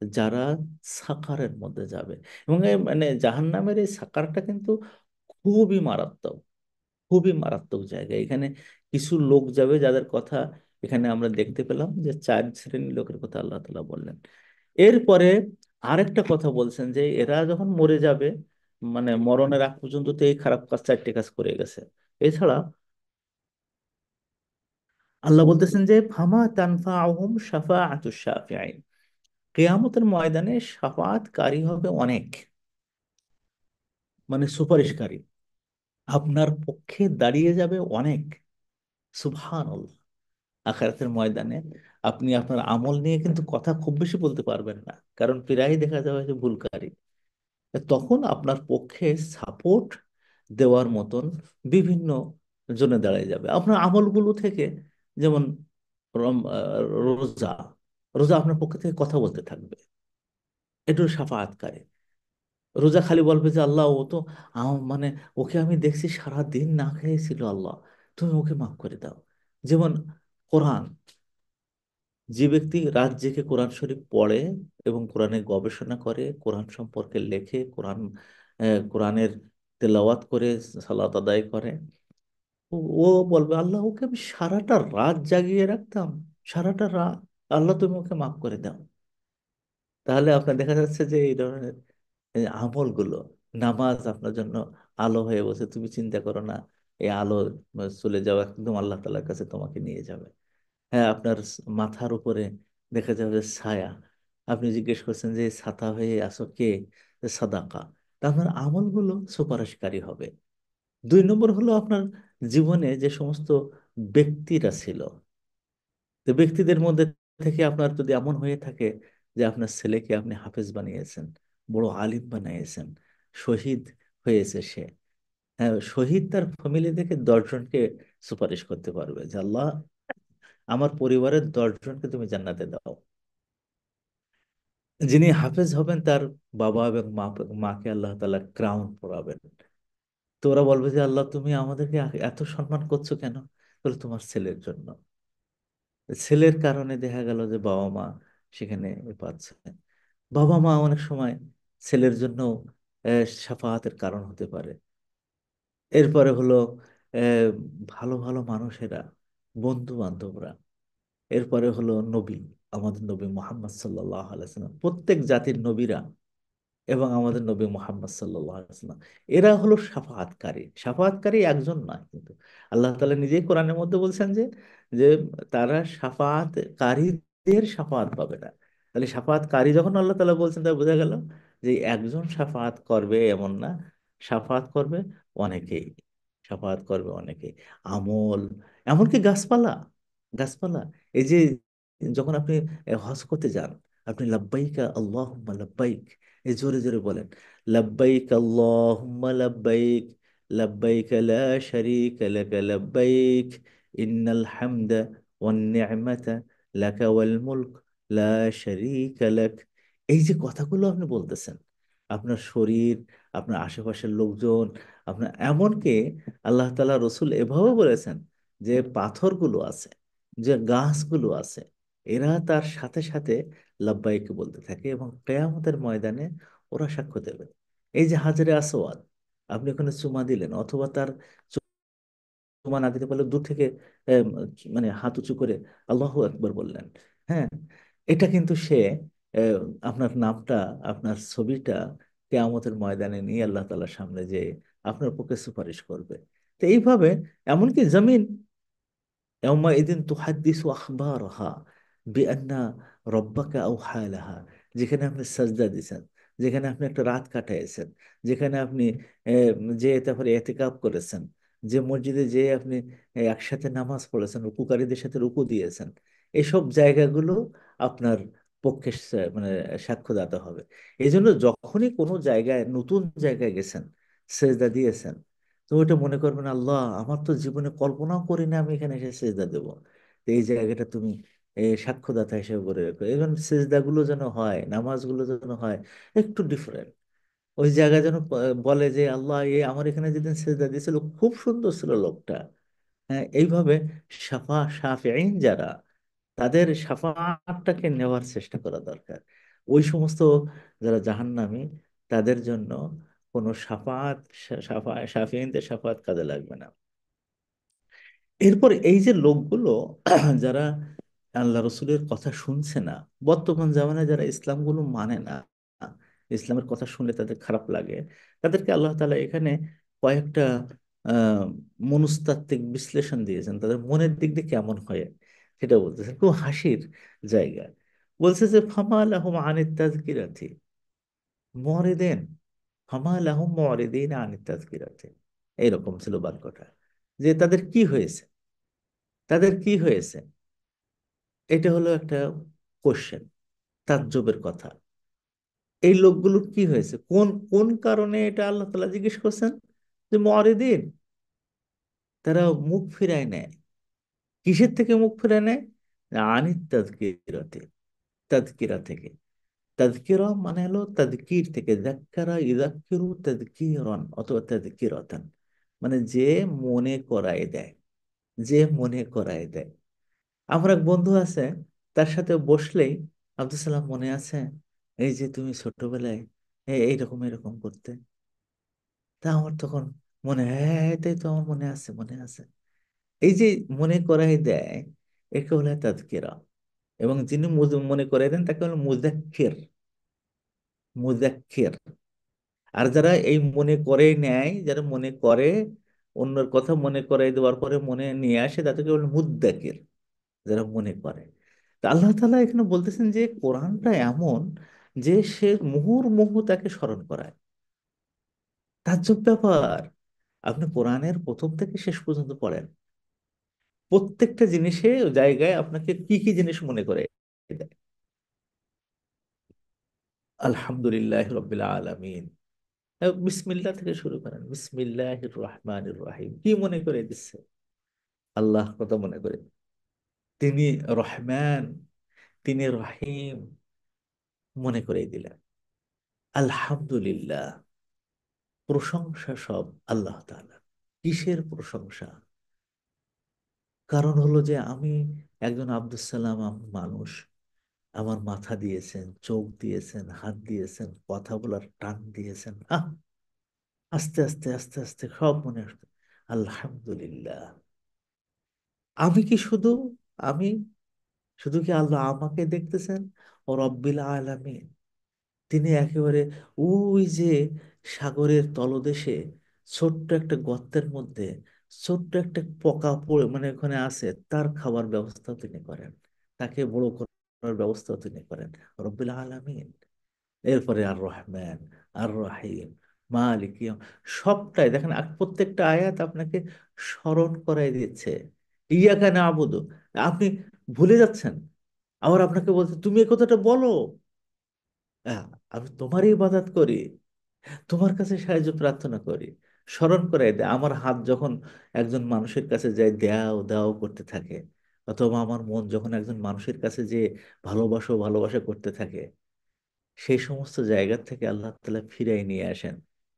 যারা সাকারের মধ্যে যাবে। এবং মানে জাহান্নামের এই সাকারটা কিন্তু খুবই মারাত্মক, খুবই মারাত্মক জায়গা। এখানে কিছু লোক যাবে যাদের কথা এখানে আমরা দেখতে পেলাম, যে চার শ্রেণীর লোকের কথা আল্লাহ তাআলা বললেন। এরপরে আরেকটা কথা বলছেন যে এরা যখন মরে যাবে, মানে মরণের আগ পর্যন্ত তো এই খারাপ কাজ, চারটে কাজ করে গেছে। এছাড়া আল্লাহ বলতেছেন যে ফামা তানফাউহুম শাফাআতুশ শাফিঈন, কিয়ামতের ময়দানে শাফাআতকারী হবে অনেক, মানে সুপারিশকারী, আপনার পক্ষে দাঁড়িয়ে যাবে অনেক। সুবহানাল্লাহ। আখিরাতের ময়দানে আপনি আপনার আমল নিয়ে কিন্তু কথা খুব বেশি বলতে পারবেন না, কারণ প্রায়ই দেখা যাবে যে ভুলকারী। তখন আপনার পক্ষে সাপোর্ট দেওয়ার মতন বিভিন্ন জনে দাঁড়িয়ে যাবে আপনার আমলগুলো থেকে। যেমন রোজা, রোজা আপনার পক্ষে থেকে কথা বলতে থাকবে, একটু সাফায়াতকারী। রোজা খালি বলবে যে আল্লাহ, ও তো মানে ওকে আমি দেখছি সারা দিন না খেয়েছিল, আল্লাহ তুমি ওকে মাফ করে দাও। যেমন কোরআন, যে ব্যক্তি রাত জেগে কোরআন শরীফ পড়ে এবং কোরআনের গবেষণা করে, কোরআন সম্পর্কে লেখে, কোরআনের তেলাওয়াত করে, সালাত আদায় করে, ও ও বলবে আল্লাহ, ওকে আমি সারাটা রাত জাগিয়ে রাখতাম, সারাটা রাত, আল্লাহ তুমি ওকে মাফ করে দাও। তাহলে আপনার দেখা যাচ্ছে যে এই ধরনের এই আমলগুলো, নামাজ আপনার জন্য আলো হয়ে বসে, তুমি চিন্তা করো না, এই আলো চলে যাওয়া একদম আল্লাহ তাআলার কাছে তোমাকে নিয়ে যাবে। হ্যাঁ, আপনার মাথার উপরে দেখা যাবে ছায়া, আপনি জিজ্ঞেস করছেন যে ছাতা হয়ে আসো কে? যে সাদাকা। তা আপনার আমলগুলো সুপারিশকারী হবে। দুই নম্বর হলো আপনার জীবনে যে সমস্ত ব্যক্তিরা ছিল, তো ব্যক্তিদের মধ্যে থেকে আপনার যদি এমন হয়ে থাকে যে আপনার ছেলেকে আপনি হাফেজ বানিয়েছেন, বড় আলিম বানিয়েছেন, শহীদ হয়েছে সে, হ্যাঁ, শহীদ তার ফ্যামিলি থেকে 10 জনকে সুপারিশ করতে পারবে যে আল্লাহ, আমার পরিবারের 10 জনকে তুমি জান্নাতে দাও। যিনি হাফেজ হবেন তার বাবা এবং মাকে আল্লাহ তাআলা ক্রাউন পরাবেন, তো ওরা বলবে যে আল্লাহ তুমি আমাদেরকে এত সম্মান করছো কেন? বলে তোমার ছেলের জন্য। ছেলের কারণে দেখা গেল যে বাবা মা সেখানে পাচ্ছে। বাবা মা অনেক সময় ছেলের জন্য শাফাআতের কারণ হতে পারে। এরপরে হলো আহ, ভালো ভালো মানুষেরা, বন্ধু বান্ধবরা। এরপরে হলো নবী, আমাদের নবী মোহাম্মদ সাল্লাহ আলাইসাল্লাম, প্রত্যেক জাতির নবীরা এবং আমাদের নবী মোহাম্মদ সাল্লাল্লাহু আলাইহি ওয়াসাল্লাম, এরা হলো সাফায়াতকারী। সাফায়াতকারী একজন নয় কিন্তু, আল্লাহ তাআলা নিজেই কোরআনের মধ্যে বলছেন যে যে তারা সাফায়াতকারীদের সাফায়াত পাবে না। তাহলে সাফায়াতকারী যখন আল্লাহ তাআলা বলছেন, তাহলে বোঝা গেল যে একজন সাফায়াত করবে এমন না, সাফায়াত করবে অনেকেই। সাফায়াত করবে অনেকেই। আমল, এমনকি গাছপালা, গাছপালা, এই যে যখন আপনি হজ করতে যান, আপনি লাব্বাইকা আল্লাহুম্মা লাব্বাইক, এই জোরে জোরে বলেন, লাব্বাইক আল্লাহুম্মা লাব্বাইক, লাব্বাইক লা শারীকা লাকা লাব্বাইক, ইন্নাল হামদা ওয়ান নি'মাতা লাকা ওয়াল মুলক লা শারীকা লাক। এই যে কথাগুলো আপনি বলতেছেন, আপনার শরীর, আপনার আশেপাশের লোকজন, আপনার এমনকি আল্লাহ তাআলা রসুল এভাবেও বলেছেন যে পাথরগুলো আছে, যে গাছগুলো আছে, এরা তার সাথে সাথে লাব্বাইক বলতে থাকে এবং কেয়ামতের ময়দানে ওরা সাক্ষ্য দেবে। এই যে হাজরে আসওয়াদ, আপনি ওখানে চুমা দিলেন, অথবা তার চুমা না দিতে পারলে দূর থেকে আম, মানে হাত উঁচু করে আল্লাহু আকবার বললেন, হ্যাঁ, এটা কিন্তু সে আহ, আপনার নামটা, আপনার ছবিটা কেয়ামতের ময়দানে নিয়ে আল্লাহ তাআলার সামনে যে আপনার পক্ষে সুপারিশ করবে। তো এইভাবে, এমনকি জমিন ইয়াউমাইদিন তুহাদ্দিসু আখবারহা বিআন্না রব্বাকা আওহা লাহা, যেখানে আপনি সাজদা দিয়েছেন, যেখানে আপনি একটা রাত কাটাইছেন, যেখানে আপনি যে তারপরে এতেকাপ করেছেন, যে মসজিদে যে আপনি একসাথে নামাজ পড়েছেন, রুকুকারীদের সাথে রুকু দিয়েছেন, এসব জায়গাগুলো আপনার পক্ষে মানে সাক্ষ্যদাতা হবে। এই জন্য যখনই কোনো জায়গায়, নতুন জায়গায় গেছেন, সেজদা দিয়েছেন, তো ওইটা মনে করবেন আল্লাহ, আমার তো জীবনে কল্পনাও করি না আমি এখানে এসে সেজদা দেবো। তো এই জায়গাটা তুমি সাক্ষ্যদাতা হিসেবে করে রাখো। এবং সেজদাগুলো যেন হয়, নামাজগুলো যেন হয় একটু ডিফারেন্ট। ওই জায়গায় যেন বলে যে আল্লাহ, আমার এখানে যেদিন সেজদা দিয়েছিল খুব সুন্দর ছিল লোকটা। হ্যাঁ, এইভাবে সাফিঈন যারা, তাদের সাফাআতটাকে নেওয়ার চেষ্টা করা দরকার। ওই সমস্ত যারা জাহান্নামী, তাদের জন্য কোনো সাফিঈনদের সাফাআত কাজে লাগবে না। এরপর এই যে লোকগুলো যারা আল্লাহ রসুলের কথা শুনছে না, বর্তমান জামানায় যারা ইসলামগুলো মানে না, ইসলামের কথা শুনলে তাদের খারাপ লাগে, তাদেরকে আল্লাহ তাআলা এখানে কয়েকটা আহ মনস্তাত্ত্বিক বিশ্লেষণ দিয়েছেন, তাদের মনের দিক দিয়ে কেমন হয় সেটা বলতেছেন, খুব হাসির জায়গা। বলছে যে ফামা লাহুম আনিত তাযকিরাতি মুরিদিন, ফামা লাহুম মুরিদিন আনিত তাযকিরাতি, এইরকম ছিল বাক্যটা, যে তাদের কি হয়েছে, তাদের কি হয়েছে। এটা হলো একটা কোশ্চেন, তাজ্জবের কথা। এই লোকগুলোর কি হয়েছে, কোন কোন কারণে, এটা আল্লাহ তাআলা জিজ্ঞেস করছেন। যে মুরিদিন, তারা মুখ ফিরায় নেয়। কিসের থেকে মুখ ফিরায় নেয়? আনিত তাযকিরাতে, তাযকিরা থেকে। তাযকিরা মানে হলো তাযকির থেকে, যাক্কারা ইযাক্কিরু তাযকিরান অথবা তাযকিরাতান, মানে যে মনে করায় দেয়, যে মনে করায় দেয়। আমার এক বন্ধু আছে, তার সাথে বসলেই, আব্দুল সালাম মনে আছে এই যে তুমি ছোটবেলায় এইরকম এরকম করতে, তা আমার তখন মনে হয়, হ্যাঁ এটাই তো আমার মনে আছে, মনে আছে। এই যে মনে করাই দেয়, একে বলে তাযকিরা। এবং যিনি মনে করাই দেন তাকে বলে মুযাক্কির, মুযাক্কির। আর যারা এই মনে করে নেয়, যারা মনে করে, অন্যের কথা মনে করাই দেওয়ার পরে মনে নিয়ে আসে, তাদেরকে বলে মুদ্দাকির, যারা মনে করে। তা আল্লাহ তাআলা এখানে বলতেছেন যে কোরআনটা এমন যে সে মুহুর্মুহু তাকে স্মরণ করায়। তাজ্জব ব্যাপার, আপনি কোরআনের প্রথম থেকে শেষ পর্যন্ত পড়েন, প্রত্যেকটা জিনিসে জায়গায় আপনাকে কি কি জিনিস মনে করে দেয়। আলহামদুলিল্লাহ রব্বিল আলামিন, বিসমিল্লাহ থেকে শুরু করেন, বিসমিল্লাহির রহমানির রহিম, কি মনে করে দিচ্ছে? আল্লাহ কথা মনে করে। তিনি রহমান, তিনি রহিম, মনে করে দিলেন। আলহামদুলিল্লাহ, প্রশংসা সব আল্লাহ তাআলা। কিসের প্রশংসা? কারণ হলো যে আমি একজন আব্দুস সালাম মানুষ, আমার মাথা দিয়েছেন, চোখ দিয়েছেন, হাত দিয়েছেন, কথা বলার টান দিয়েছেন। আস্তে আস্তে আস্তে আস্তে সব মনে আসছে, আলহামদুলিল্লাহ। আমি কি শুধু, আমি শুধু কি আল্লাহ আমাকে দেখতেছেন? ও রব্বিল আলামিন, তিনি একেবারে ওই যে সাগরের তলদেশে ছোট্ট একটা গর্তের মধ্যে ছোট্ট একটা পোকা পড়ে মানে ওখানে আছে, তার খাবার ব্যবস্থা তিনি করেন, তাকে বড় করার ব্যবস্থা তিনি করেন, রব্বিল আলামিন। এরপরে আর রহমান, আর রহিম, মালিক সবটাই দেখেন, প্রত্যেকটা আয়াত আপনাকে স্মরণ করাই দিচ্ছে ইয়াকা নাবুদু। আপনি ভুলে যাচ্ছেন, আবার আপনাকে বলছে তুমি এই কথাটা বলো। আহ, আমি তোমারই ইবাদত করি, তোমার কাছে সাহায্য প্রার্থনা করি। স্মরণ করাই দেয় আমার হাত যখন একজন মানুষের কাছে যায় দাও দাও করতে থাকে, অথবা আমার মন যখন একজন মানুষের কাছে যে ভালোবাসো ভালোবাসা করতে থাকে, সেই সমস্ত জায়গা থেকে আল্লাহ তাআলা ফিরাই নিয়ে আসেন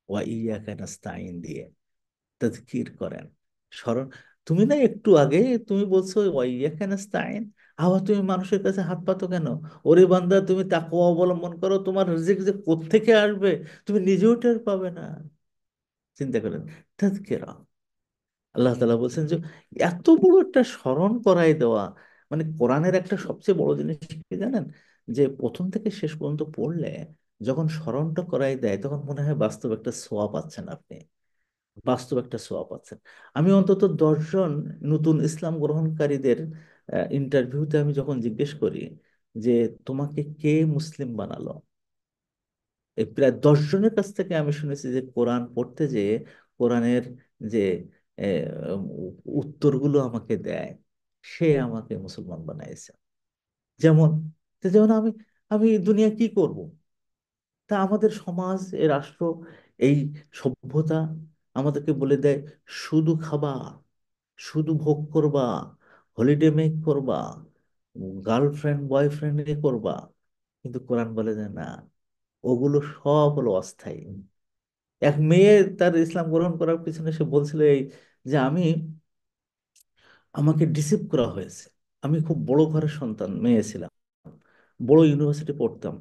ওয়া ইয়াকা নাস্তাইন দিয়ে, তাযকির করেন, স্মরণ। তুমি না একটু আগে তুমি বলছো ওয়া ইয়াকা নাস্তাইন, আবার তুমি মানুষের কাছে হাত পাতো কেন? ওরে বান্দা, তুমি তাকওয়া অবলম্বন করো, তোমার রিজিক যে কোত্থেকে আসবে তুমি নিজেও টের পাবে না। চিন্তা করেন, তাযকিরা। আল্লাহ তাআলা বলছেন যে এত বড় একটা স্মরণ করাই দেওয়া, মানে কোরআনের একটা সবচেয়ে বড় জিনিস কি জানেন? যে প্রথম থেকে শেষ পর্যন্ত পড়লে যখন স্মরণটা করাই দেয় তখন মনে হয় বাস্তব একটা ছোঁয়া পাচ্ছেন আপনি, বাস্তব একটা ছোঁয়া পাচ্ছেন। আমি অন্তত 10 জন নতুন ইসলাম গ্রহণকারীদের ইন্টারভিউতে আমি যখন জিজ্ঞেস করি যে তোমাকে কে মুসলিম বানালো, এই প্রায় 10 জনের কাছ থেকে আমি শুনেছি যে কোরআন পড়তে যেয়ে কোরআনের যে উত্তরগুলো আমাকে দেয়, সে আমাকে মুসলমান বানাইছে। যেমন, যেমন আমি আমি দুনিয়া কি করব? তা আমাদের সমাজ, এ রাষ্ট্র, এই সভ্যতা আমাদেরকে বলে দেয় শুধু খাবা, শুধু ভোগ করবা, হলিডে মেক করবা, গার্লফ্রেন্ড বয়ফ্রেন্ড করবা। কিন্তু কোরআন বলে যে না, ওগুলো সব হলো অস্থায়ী। এক মেয়ে তার ইসলাম গ্রহণ করার পিছনে সে বলছিল এই, যে আমাকে ডিসিভ করা হয়েছে, আমি খুব বড় ঘরের সন্তান, মেয়ে ছিলাম, বড় ইউনিভার্সিটি পড়তাম।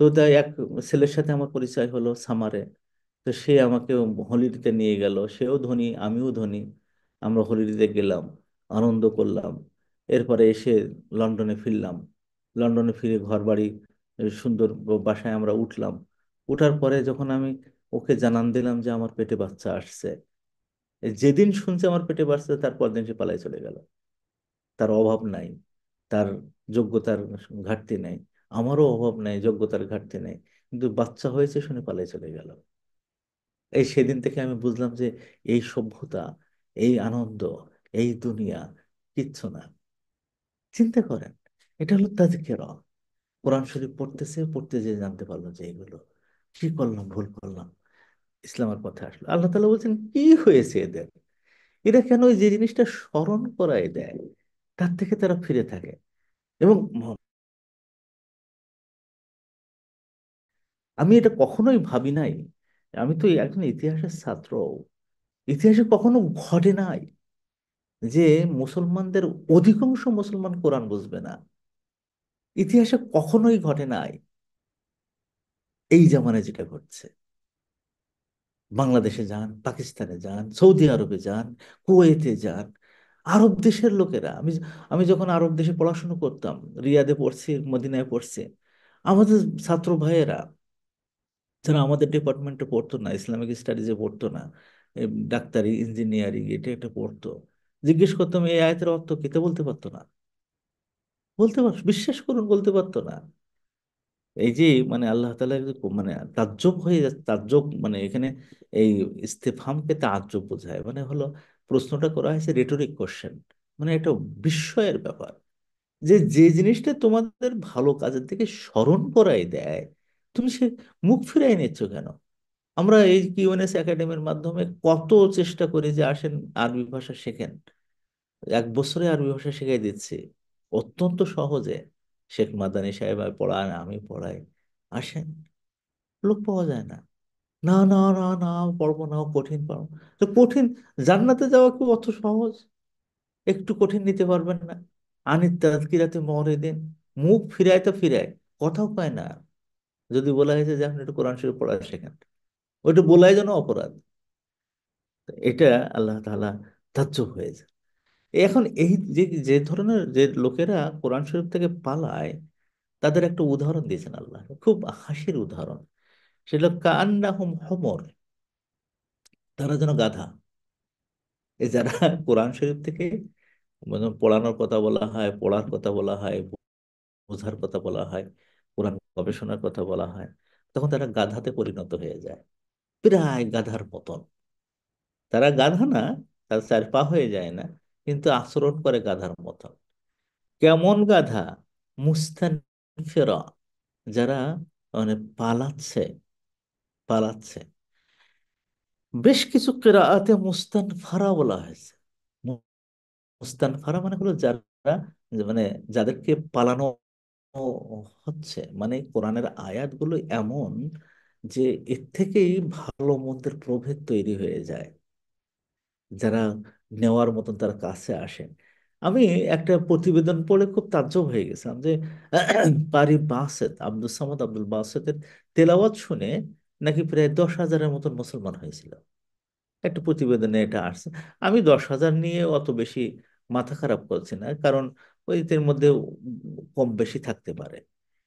তো তাই এক ছেলের সাথে আমার পরিচয় হলো সামারে। তো সে আমাকে হলিডেতে নিয়ে গেল, সেও ধনী আমিও ধনী, আমরা হলিডেতে গেলাম, আনন্দ করলাম। এরপরে এসে লন্ডনে ফিরলাম, লন্ডনে ফিরে ঘর বাড়ি সুন্দর বাসায় আমরা উঠলাম। উঠার পরে যখন আমি ওকে জানান দিলাম যে আমার পেটে বাচ্চা আসছে, যেদিন শুনছে আমার পেটে বাচ্চা তার পরদিন সে পালাই চলে গেল। তার অভাব নাই, তার যোগ্যতার ঘাটতি নাই, আমারও অভাব নাই, যোগ্যতার ঘাটতি নাই, কিন্তু বাচ্চা হয়েছে শুনে পালাই চলে গেল। এই সেদিন থেকে আমি বুঝলাম যে এই সভ্যতা, এই আনন্দ, এই দুনিয়া কিচ্ছু না। চিন্তা করেন, এটা হলো তাজকিরা। কোরআন শরীফ পড়তেছে, পড়তে যেয়ে জানতে পারলো যে এগুলো কি করলাম, ভুল করলাম, ইসলামের পথে আসলো। আল্লাহ তাআলা বলছেন কি হয়েছে এদের, এরা কেন ওই যে জিনিসটা স্মরণ করায় দেয় তার থেকে তারা ফিরে থাকে। এবং আমি এটা কখনোই ভাবি নাই, আমি তো একজন ইতিহাসের ছাত্র, ইতিহাসে কখনো ঘটে নাই যে মুসলমানদের অধিকাংশ মুসলমান কোরআন বুঝবে না। ইতিহাসে কখনোই ঘটে নাই। এই জামানায় যেটা ঘটছে, বাংলাদেশে যান, পাকিস্তানে যান, সৌদি আরবে যান, কুয়েতে যান, আরব দেশের লোকেরা, আমি আমি যখন আরব দেশে পড়াশোনা করতাম, রিয়াদে পড়ছি, মদিনায় পড়ছি, আমাদের ছাত্র ভাইয়েরা যারা আমাদের ডিপার্টমেন্টে পড়তো না, ইসলামিক স্টাডিজে পড়তো না, ডাক্তারি ইঞ্জিনিয়ারিং এটা একটা পড়তো, জিজ্ঞেস করতাম এই আয়াতের অর্থ কি, তা বলতে পারতো না। বলতে পার, বিশ্বাস করুন বলতে পারতো না। এই যে মানে আল্লাহ তাআলা মানে তাজ্জব হয়ে যাচ্ছে, তাজ্জব মানে এখানে এই ইস্তেফহামকে তাজ্জব বোঝায়, মানে হলো প্রশ্নটা করা হয়েছে রেটরিক কোশ্চেন, মানে একটা বিস্ময়ের ব্যাপার যে যে জিনিসটা তোমাদের ভালো কাজের থেকে স্মরণ করাই দেয়, তুমি সে মুখ ফিরাই নিচ্ছ কেন? আমরা এই কিউএনএস একাডেমির মাধ্যমে কত চেষ্টা করি যে আসেন আরবি ভাষা শেখেন, 1 বছরে আরবি ভাষা শিখাই দিচ্ছি অত্যন্ত সহজে। শেখ মাদানী সাহেব পড়ান, আমি পড়াই, আসেন, লোক পাওয়া যায় না। না না না না, পড়বো না, কঠিন পারবো। তো কঠিন, জান্নাতে যাওয়া কি অত সহজ? একটু কঠিন নিতে পারবেন না? আনিত তাযকিরাতে মুরিদিন, মুখ ফিরায় তো ফিরায়, কথাও পায় না। যদি বলা হয়েছে যে আপনি একটু কোরআন শরীফ পড়া শেখেন, ওইটা বলাই যেন অপরাধ। তো এটা আল্লাহ তাআলা তাজ্জব হয়ে যায়। এখন এই যে যে ধরনের যে লোকেরা কোরআন শরীফ থেকে পালায়, তাদের একটা উদাহরণ দিয়েছেন আল্লাহ, খুব হাসির উদাহরণ। সেটা কান্নাহুম হমর, তারা যেন গাধা। এই যারা কোরআন শরীফ থেকে মানে পড়ানোর কথা বলা হয়, পড়ার কথা বলা হয়, বোঝার কথা বলা হয়, কোরআন গবেষণার কথা বলা হয়, তখন তারা গাধাতে পরিণত হয়ে যায়, প্রায় গাধার মতন। তারা গাধা না, তারা চার পা হয়ে যায় না, কিন্তু আচরণ করে গাধার মতন। কেমন গাধা? মুস্তানফিরা, যারা মানে পালাচ্ছে, পালাচ্ছে। বেশ কিছু কেরাআতে মুস্তানফারা বলা হয়েছে। মুস্তানফারা মানে হলো যারা, মানে যাদেরকে পালানো হচ্ছে, মানে কোরআনের আয়াতগুলো এমন যে এর থেকেই ভালো মন্দের প্রভেদ তৈরি হয়ে যায়, যারা নেওয়ার মতন তার কাছে আসে। আমি একটা প্রতিবেদন পড়ে খুব তাজ্জব হয়ে গেছিলাম যে কারি বাসেত, আব্দুল সামাদ আব্দুল বাসেতের তেলাওয়াত শুনে নাকি প্রায় 10,000-এর মতন মুসলমান হয়েছিল। একটা প্রতিবেদনে এটা আসছে। আমি 10,000 নিয়ে অত বেশি মাথা খারাপ করছি না, কারণ ওই এর মধ্যে কম বেশি থাকতে পারে।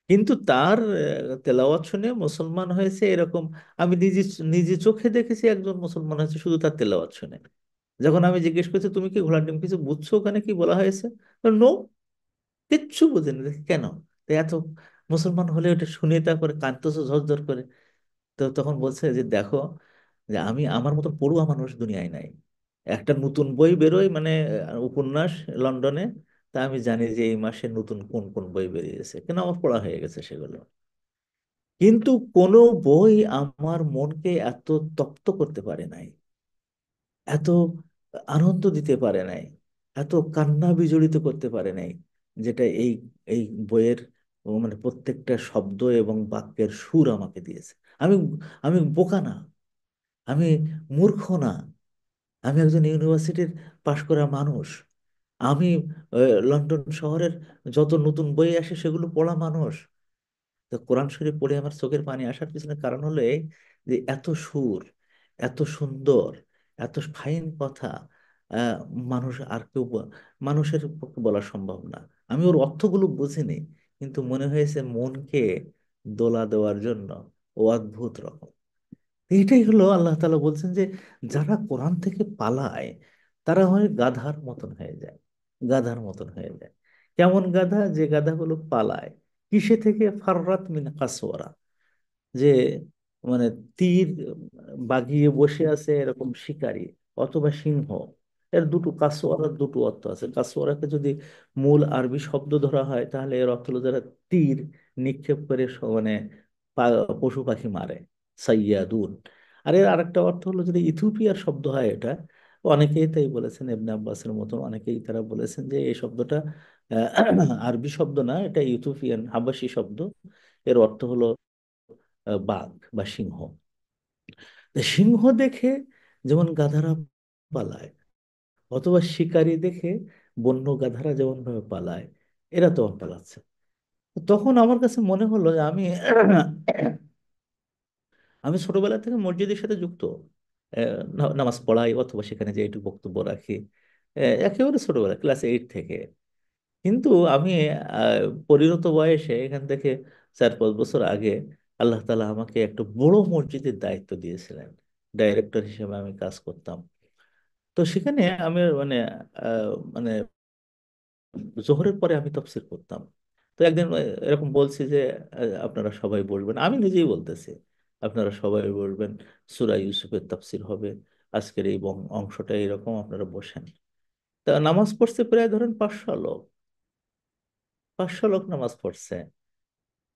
কিন্তু তার তেলাওয়াত শুনে মুসলমান হয়েছে এরকম আমি নিজে নিজে চোখে দেখেছি, একজন মুসলমান হয়েছে শুধু তার তেলাওয়াত শুনে। যখন আমি জিজ্ঞেস করছি তুমি কি ঘোড়ার ডিম কিছু বুঝছো ওখানে কি বলা হয়েছে, নো, কিচ্ছু বুঝেনি। দেখি কেন? তো এত মুসলমান হলে ওটা শুনে তারপরে কাঁদতেছো ঝরঝর করে। তো তখন বলছে যে দেখো, যে আমি আমার মতো পড়ুয়া মানুষ দুনিয়ায় নাই। একটা নতুন বই বেরোয় মানে উপন্যাস লন্ডনে, তা আমি জানি যে এই মাসে নতুন কোন কোন বই বেরিয়েছে, কেন আমার পড়া হয়ে গেছে সেগুলো। কিন্তু কোনো বই আমার মনকে এত তপ্ত করতে পারে নাই, এত আনন্দ দিতে পারে নাই, এত কান্না বিজড়িত করতে পারে নাই, যেটা এই এই বইয়ের মানে প্রত্যেকটা শব্দ এবং বাক্যের সুর আমাকে দিয়েছে। আমি আমি বোকা না, আমি মূর্খ না, আমি একজন ইউনিভার্সিটির পাশ করা মানুষ। আমি লন্ডন শহরের যত নতুন বই আসে সেগুলো পড়া মানুষ। তো কোরআন শরীফ পড়ে আমার চোখের পানি আসার পিছনে কারণ হলো এই, যে এত সুর, এত সুন্দর, এত ফাইন কথা আহ, মানুষ আর কেউ মানুষের পক্ষে বলা সম্ভব না। আমি ওর অর্থগুলো বুঝিনি, কিন্তু মনে হয়েছে মনকে দোলা দেওয়ার জন্য ও অদ্ভুত রকম। এইটাই হলো আল্লাহ তাআলা বলছেন যে যারা কোরআন থেকে পালায় তারা হয় গাধার মতন হয়ে যায়, গাধার মতন হয়ে যায়। কেমন গাধা? যে গাধাগুলো পালায় কিসে থেকে? ফাররাত মিন কাসওয়ারা, যে মানে তীর বাগিয়ে বসে আছে এরকম শিকারী অথবা সিংহ। এর দুটো কাসওয়ারার দুটো অর্থ আছে। কাসওয়ারাকে যদি মূল আরবি শব্দ ধরা হয় তাহলে এর অর্থ হলো যারা তীর নিক্ষেপ করে মানে পশু পাখি মারে, সাইয়াদুন। আর এর আরেকটা অর্থ হলো যদি ইথিওপিয়ার শব্দ হয় এটা, অনেকেই তাই বলেছেন, ইবনে আব্বাসের মতো অনেকেই তারা বলেছেন যে এই শব্দটা আরবি শব্দ না, এটা ইথিওপিয়ান হাবাসি শব্দ। এর অর্থ হলো বাঘ বা সিংহ। তা সিংহ দেখে যেমন গাধারা পালায়, অথবা শিকারী দেখে বন্য গাধারা যেমন ভাবে পালায়, এরা তখন পালাচ্ছে। তখন আমার কাছে মনে হলো যে আমি আমি ছোটবেলা থেকে মসজিদের সাথে যুক্ত, নামাজ পড়াই অথবা সেখানে যে একটু বক্তব্য রাখি, একেবারে ছোটবেলা ক্লাস 8 থেকে। কিন্তু আমি পরিণত বয়সে এখান থেকে 4-5 বছর আগে আল্লাহ তাআলা আমাকে একটা বড় মসজিদের দায়িত্ব দিয়েছিলেন। ডাইরেক্টর হিসেবে আমি কাজ করতাম। তো সেখানে আমি মানে মানে জোহরের পরে আমি তাফসীর করতাম। তো একদিন এরকম বলছি যে আপনারা সবাই বলবেন, আমি নিজেই বলতেছি, আপনারা সবাই বলবেন, সূরা ইউসুফের তাফসীর হবে আজকের এই অংশটা এরকম, আপনারা বসেন। তা নামাজ পড়ছে প্রায় ধরেন 500 লোক, 500 লোক নামাজ পড়ছে।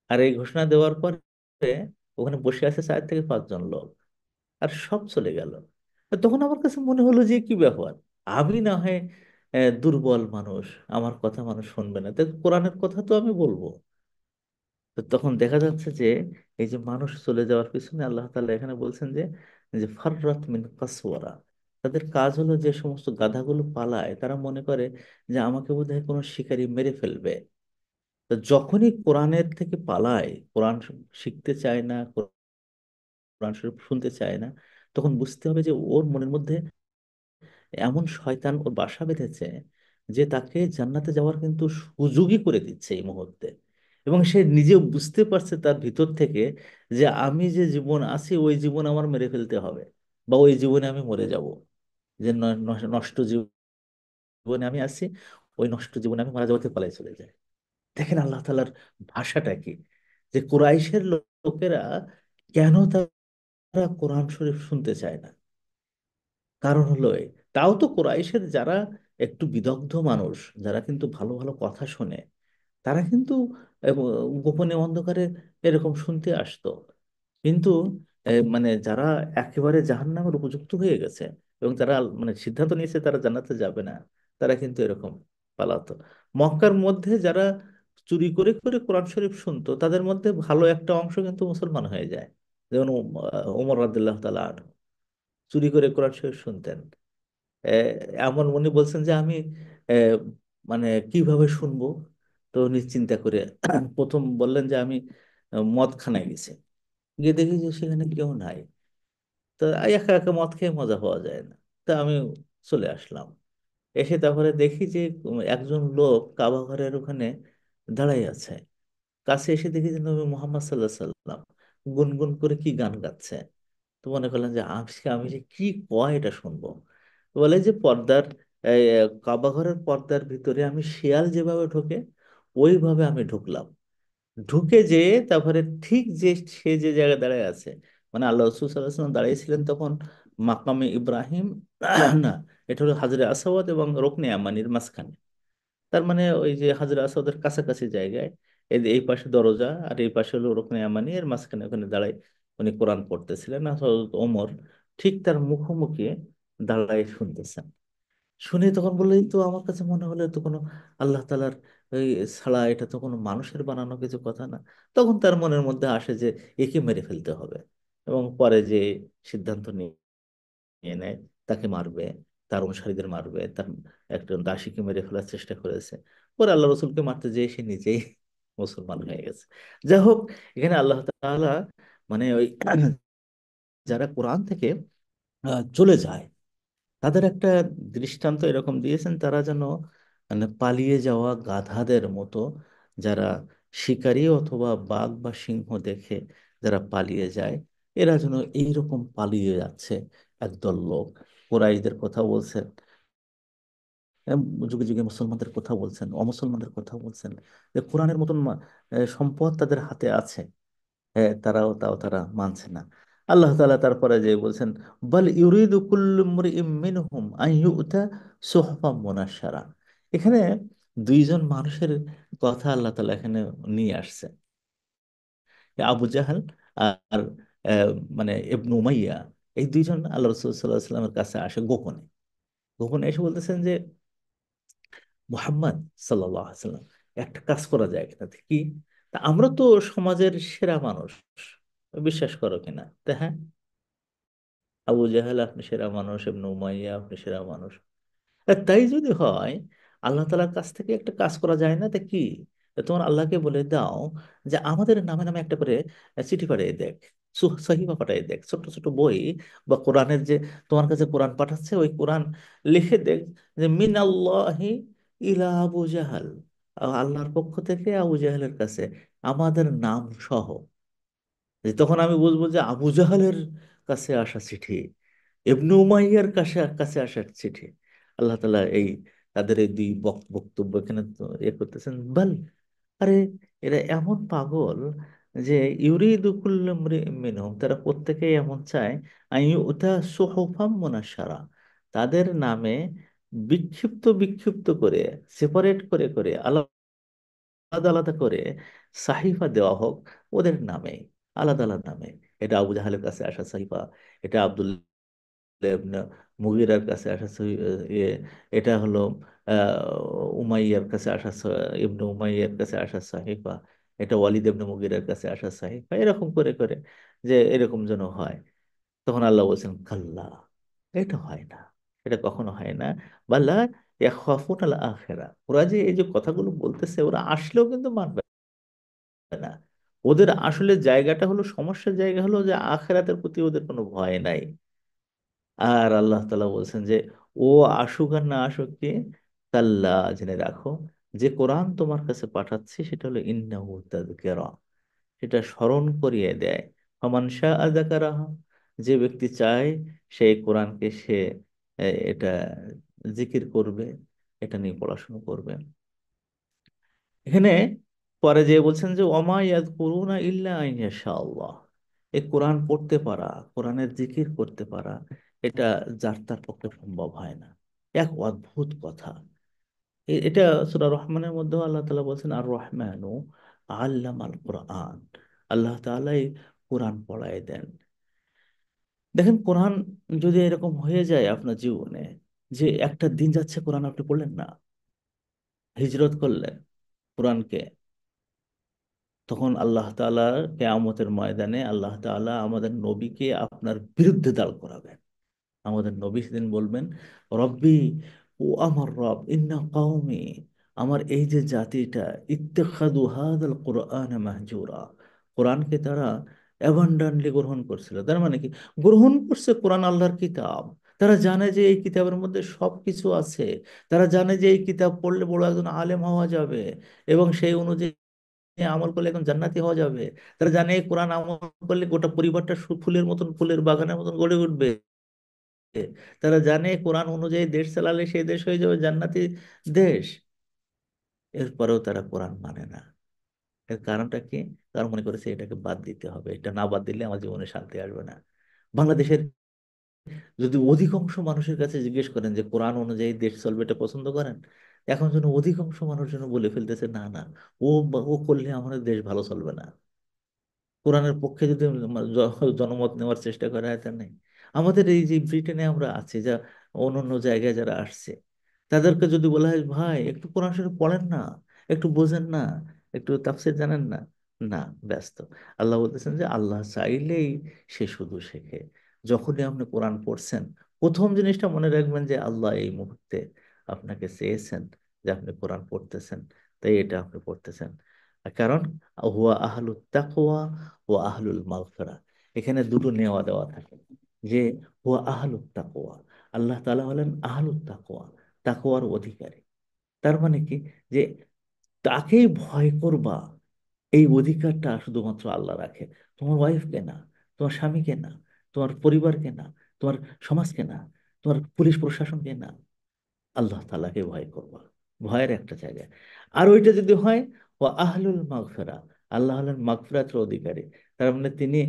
আর এই ঘোষণা দেওয়ার পরে ওখানে বসে আছে 4 থেকে 5 জন লোক, আর সব চলে গেল। আর তখন আমার কাছে মনে হলো যে কি ব্যাপার, আমি না হয় দুর্বল মানুষ, আমার কথা মানুষ শুনবে না, তো কোরআনের কথা তো আমি বলবো। তো তখন দেখা যাচ্ছে যে এই যে মানুষ চলে যাওয়ার পিছনে আল্লাহ তাআলা এখানে বলছেন যে যে ফাররাত মিন কাসওয়ারা, তাদের কাজ হলো যে সমস্ত গাধাগুলো পালায়, তারা মনে করে যে আমাকে বোধহয় কোনো শিকারী মেরে ফেলবে। তো যখনই কোরআনের থেকে পালায়, কোরআন শিখতে চায় না, কোরআন শরীফ শুনতে চায় না, তখন বুঝতে হবে যে ওর মনের মধ্যে এমন শয়তান ওর বাসা বেঁধেছে যে তাকে জান্নাতে যাওয়ার কিন্তু সুযোগই করে দিচ্ছে এই মুহূর্তে। এবং সে নিজে বুঝতে পারছে তার ভিতর থেকে যে আমি যে জীবন আছি ওই জীবন আমার মেরে ফেলতে হবে, বা ওই জীবনে আমি মরে যাব। যে নষ্ট জীবনে আমি আছি, ওই নষ্ট জীবনে আমি মারা যাওয়াতে পালাই চলে যায়। দেখেন আল্লাহ তাআলার ভাষাটা কি, যে কুরাইশের লোকেরা কেন তারা কোরআন শরীফ শুনতে চায় না। কারণ হলো এই, তাও তো কোরাইশের যারা একটু বিদগ্ধ মানুষ, যারা কিন্তু ভালো ভালো কথা শোনে, তারা কিন্তু আহ, গোপনে অন্ধকারে এরকম শুনতে আসতো। কিন্তু মানে যারা একেবারে জাহান্নামের উপযুক্ত হয়ে গেছে এবং তারা মানে সিদ্ধান্ত নিয়েছে তারা জান্নাতে যাবে না, তারা কিন্তু এরকম পালাতো। মক্কার মধ্যে যারা চুরি করে করে কোরআন শরীফ শুনতো, তাদের মধ্যে ভালো একটা অংশ কিন্তু মুসলমান হয়ে যায়। যেমন ওমর রাদিয়াল্লাহু তাআলা আনহু চুরি করে কোরআন শরীফ শুনতেন। আহ, এমন উনি বলছেন যে আমি আহ, মানে কিভাবে শুনবো। তো উনি চিন্তা করে প্রথম বললেন যে আমি মদখানায় গেছি, গিয়ে দেখি যে সেখানে কেউ নাই। তো একা একা মদ খেয়ে মজা পাওয়া যায় না। তা আমি চলে আসলাম। এসে তারপরে দেখি যে একজন লোক কাবা ঘরের ওখানে দাঁড়াই আছে। কাছে এসে দেখি যে নবী মোহাম্মদ সাল্লাহ সাল্লাম গুনগুন করে কি গান গাচ্ছে। তো মনে করলেন যে আজকে আমি যে কি কয় এটা শুনবো। বলে যে পর্দার এই, কাবা ঘরের পর্দার ভিতরে আমি শিয়াল যেভাবে ঢোকে ওইভাবে আমি ঢুকলাম। ঢুকে যে তারপরে ঠিক যে সে যে জায়গায় দাঁড়ায় আছে, মানে আল্লাহ রসুল সাল্লাহ সাল্লাম দাঁড়িয়েছিলেন তখন মাকামে ইব্রাহিম, না, এটা হলো হাজরে আসওয়াদ এবং রুকনে ইয়ামানির মাঝখানে। তার মানে ওই যে হাজরে আসওয়াদের কাছাকাছি জায়গায়, এই যে এই পাশে দরজা আর এই পাশে হলো রুকনে ইয়ামানি, এর মাঝখানে ওখানে দাঁড়ায় উনি কোরআন পড়তেছিলেন। আর হযরত ওমর ঠিক তার মুখোমুখি দাঁড়ায় শুনতেছেন। শুনে তখন বললো এই তো আমার কাছে মনে হলো তো কোনো আল্লাহ তালার এই ছাড়া, এটা তো কোনো মানুষের বানানো কিছু কথা না। তখন তার মনের মধ্যে আসে যে একে মেরে ফেলতে হবে, এবং পরে যে সিদ্ধান্ত নিয়ে নেয় তাকে মারবে, তার অনুসারীদের মারবে, তার একজন দাসীকে মেরে ফেলার চেষ্টা করেছে। পরে আল্লাহ রসুলকে মারতে যেয়ে সে নিজেই মুসলমান হয়ে গেছে। যাই হোক, এখানে আল্লাহ তাআলা মানে ওই যারা কোরআন থেকে চলে যায় তাদের একটা দৃষ্টান্ত এরকম দিয়েছেন, তারা যেন মানে পালিয়ে যাওয়া গাধাদের মতো, যারা শিকারী অথবা বাঘ বা সিংহ দেখে যারা পালিয়ে যায়, এরা যেন এইরকম পালিয়ে যাচ্ছে একদল লোক। কোরাইশদের কথা বলছেন, যুগে যুগে মুসলমানদের কথা বলছেন, অমুসলমানদের কথা বলছেন, যে কোরআনের মতন সম্পদ তাদের হাতে আছে, হ্যাঁ তাও তারা মানছে না। আল্লাহ তাআলা তারপরে যে বলছেন বাল ইউরিদু কুল্লু ইমরিইম মিনহুম আন ইউতা সুহফাম মুনাশশারা। এখানে দুইজন মানুষের কথা আল্লাহ তাআলা এখানে নিয়ে আসছে, আবু জাহাল আর আহ, মানে ইবনু উমাইয়া। এই দুইজন আল্লাহ রাসূল সাল্লাল্লাহু আলাইহি ওয়াসাল্লামের কাছে আসে গোপনে। গোপনে এসে বলতেছেন যে মুহাম্মদ সাল্লাল্লাহু আলাইহি ওয়াসাল্লাম, একটা কাজ করা যায় কিনা, কি? তা আমরা তো সমাজের সেরা মানুষ, বিশ্বাস করো কিনা? তা হ্যাঁ, আবু জাহেল আপনি সেরা মানুষ, ইবনে উমাইয়া আপনি সেরা মানুষ। তাই যদি হয়, আল্লাহ তালার কাছ থেকে একটা কাজ করা যায় না, তা কি? তোমার আল্লাহকে বলে দাও যে আমাদের নামে নামে একটা করে চিঠি পাঠিয়ে দেখ, সহিফা পাঠিয়ে দেখ, ছোট ছোট বই, বা কোরআনের যে তোমার কাছে কোরআন পাঠাচ্ছে ওই কোরআন লিখে দেখ যে মিন আল্লাহি ইলা আবু জাহাল, আল্লাহর পক্ষ থেকে আবু জাহেলের কাছে আমাদের নাম সহ। যে তখন আমি বুঝবো যে আবু জাহালের কাছে আসা চিঠি, ইবনু উমাইয়ার কাছে কাছে আসার চিঠি। আল্লাহ তাআলা এই তাদের এই দুই বক্তব্য এখানে তো করতেছেন বল, আরে এরা এমন পাগল যে ইউরিদু কুল্লু ইমরিইম মিনহুম, তারা প্রত্যেকেই এমন চায় আইয়ুতা সুহুফাম মুনাশশারা, তাদের নামে বিক্ষিপ্ত বিক্ষিপ্ত করে, সেপারেট করে করে, আলাদা আলাদা করে সাহিফা দেওয়া হোক ওদের নামে, আলাদা আলাদা নামে। এটা আবু জাহালের কাছে আসা সাহিফা, এটা আব্দুল্লাহ ইবনে মুগিরার কাছে আসা ইয়ে, এটা হলো উমাইয়ার কাছে আসা ইবনে উমাইয়ার কাছে আসা সাহিফা। এটা ওয়ালিদ ইবনে মুগিরের কাছে আসা সাহিফা, এরকম করে করে যে এরকম যেন হয়। তখন আল্লাহ বলছেন, কাল্লা, এটা হয় না, এটা কখনো হয় না। বাল্লা ইয়াখাফুন আল আখিরা, ওরা যে এই যে কথাগুলো বলতেছে, ওরা আসলেও কিন্তু মানবে না। ওদের আসলে জায়গাটা হলো, সমস্যার জায়গা হলো যে আখিরাতের প্রতি ওদের কোনো ভয় নাই। আর আল্লাহ তাআলা বলছেন যে ও আসুক আর না আসুক কি, কাল্লা, জেনে রাখো যে কোরআন তোমার কাছে পাঠাচ্ছি সেটা হলো ইন্নাহু তাযকিরা, সেটা স্মরণ করিয়ে দেয়। ফামান শাআ যাকারাহা, যে ব্যক্তি চায় সেই কোরআনকে সে এটা জিকির করবে, এটা নিয়ে পড়াশোনা করবে। এখানে পরে যে বলছেন যে ওমা ইয়াযকুরুনা ইল্লা আন ইয়াশাআল্লাহ, এই কোরআন পড়তে পারা, কোরআনের জিকির করতে পারা, এটা যার তার পক্ষে সম্ভব হয় না। এক অদ্ভুত কথা। এটা সূরা রহমানের মধ্যেও আল্লাহ তাআলা বলছেন আর রহমানু আল্লামাল কোরআন, আল্লাহ তাআলাই কোরআন পড়ায় দেন। দেখেন, কোরআন যদি এরকম হয়ে যায় আপনার জীবনে যে একটা দিন যাচ্ছে কোরআন আপনি পড়লেন না, হিজরত করলেন কোরআনকে, তখন আল্লাহ তাআলা কিয়ামতের ময়দানে আল্লাহ তাআলা আমাদের নবীকে আপনার বিরুদ্ধে দাঁড় করাবেন। আমাদের নবী সেদিন বলবেন, রব্বি, ও আমার রব, ইন্না কওমি, আমার এই যে জাতিটা, ইত্তেখাদু হাদাল কোরআন মাহজুরা, কোরআনকে তারা অ্যাবান্ডান্টলি গ্রহণ করছিল। তার মানে কি, গ্রহণ করছে কোরআন আল্লাহর কিতাব, তারা জানে যে এই কিতাবের মধ্যে সব কিছু আছে, তারা জানে যে এই কিতাব পড়লে বড় একজন আলেম হওয়া যাবে এবং সেই অনুযায়ী আমল করলে একজন জান্নাতি হওয়া যাবে। তারা জানে এই কোরআন আমল করলে গোটা পরিবারটা ফুলের মতন, ফুলের বাগানের মতন গড়ে উঠবে। তারা জানে কোরআন অনুযায়ী দেশ চালালে সেই দেশ হয়ে যাবে জান্নাতি দেশ। এরপরেও তারা কোরআন মানে না। এর কারণটা কি? তারা মনে করেছে এটাকে বাদ দিতে হবে, এটা না বাদ দিলে আমার জীবনে শান্তি আসবে না। বাংলাদেশের যদি অধিকাংশ মানুষের কাছে জিজ্ঞেস করেন যে কোরআন অনুযায়ী দেশ চলবে, এটা পছন্দ করেন, এখন যেন অধিকাংশ মানুষ যেন বলে ফেলতেছে, না না, ও করলে আমাদের দেশ ভালো চলবে না। কোরআনের পক্ষে যদি জনমত নেওয়ার চেষ্টা করা হয় তা নেই। আমাদের এই যে ব্রিটেনে আমরা আছি, যা অন্যান্য জায়গায় যারা আসছে, তাদেরকে যদি বলা হয় ভাই একটু কোরআন শরীফ পড়েন না, একটু বোঝেন না, একটু তাফসীর জানেন না, না, ব্যস্ত। আল্লাহ বলতেছেন যে আল্লাহ চাইলেই সে শুধু শেখে। যখনই আপনি কোরআন পড়ছেন, প্রথম জিনিসটা মনে রাখবেন যে আল্লাহ এই মুহূর্তে আপনাকে চেয়েছেন যে আপনি কোরআন পড়তেছেন, তাই এটা আপনি পড়তেছেন। কারণ হুয়া আহলুত তাকওয়া ও আহলুল মাগফিরা, এখানে দুটো নেওয়া দেওয়া থাকে যে হুয়া আহলুত তাকওয়া, আল্লাহ তাআলা হলেন আহলুত তাকওয়া, তাকওয়ার অধিকারী। তার মানে কি, যে তাকেই ভয় করবা, এই অধিকারটা শুধুমাত্র আল্লাহ রাখে। তোমার ওয়াইফকে না, তোমার স্বামীকে না, তোমার পরিবারকে না, তোমার সমাজকে না, তোমার পুলিশ প্রশাসনকে না, আল্লাহ তাআলাকে ভয় করবা। ভয়ের একটা জায়গায়। আর ওইটা যদি হয় ও আহলুল মাগফিরা, আল্লাহ হলেন মাগফিরাতের অধিকারী। তার মানে তিনি,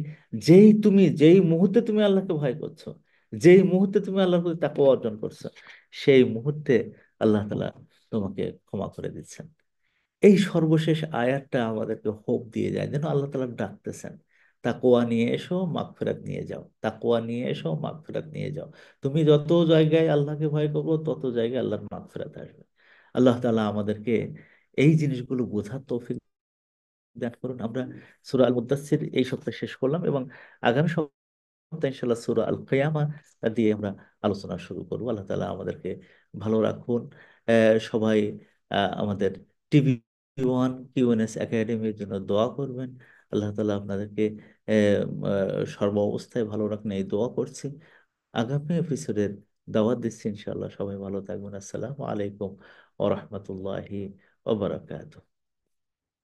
যেই মুহূর্তে তুমি আল্লাহকে ভয় করছো, যেই মুহূর্তে তুমি আল্লাহর প্রতি তাকওয়া অর্জন করছো, সেই মুহূর্তে আল্লাহ তাআলা তোমাকে ক্ষমা করে দিচ্ছেন। এই সর্বশেষ আয়াতটা আমাদেরকে হোপ দিয়ে যায়, যেন আল্লাহ তাআলা ডাকতেছেন, তাকওয়া নিয়ে এসো, মাগফিরাত নিয়ে যাও, তাকওয়া নিয়ে এসো, মাগফিরাত নিয়ে যাও। তুমি যত জায়গায় আল্লাহকে ভয় করবো, তত জায়গায় আল্লাহর মাগফিরাত আসবে। আল্লাহ তাআলা আমাদেরকে এই জিনিসগুলো বোঝার তৌফিক দান করুন। আমরা সূরা আল মুদাচ্ছির এই সপ্তাহে শেষ করলাম এবং আগামী সপ্তাহে ইনশাআল্লাহ সূরা আল কিয়ামা দিয়ে আমরা আলোচনা শুরু করবো। আল্লাহ তাআলা আমাদেরকে ভালো রাখুন। সবাই আমাদের টিভি ওয়ান কিউএনএস একাডেমির জন্য দোয়া করবেন। আল্লাহ তাআলা আপনাদেরকে সর্ব অবস্থায় ভালো রাখেন, এই দোয়া করছি। আগামী এপিসোডের দাওয়াত দিচ্ছি ইনশাআল্লাহ। সবাই ভালো থাকবেন। আসসালামু আলাইকুম ওয়া রাহমাতুল্লাহি ওয়া বারাকাতুহু।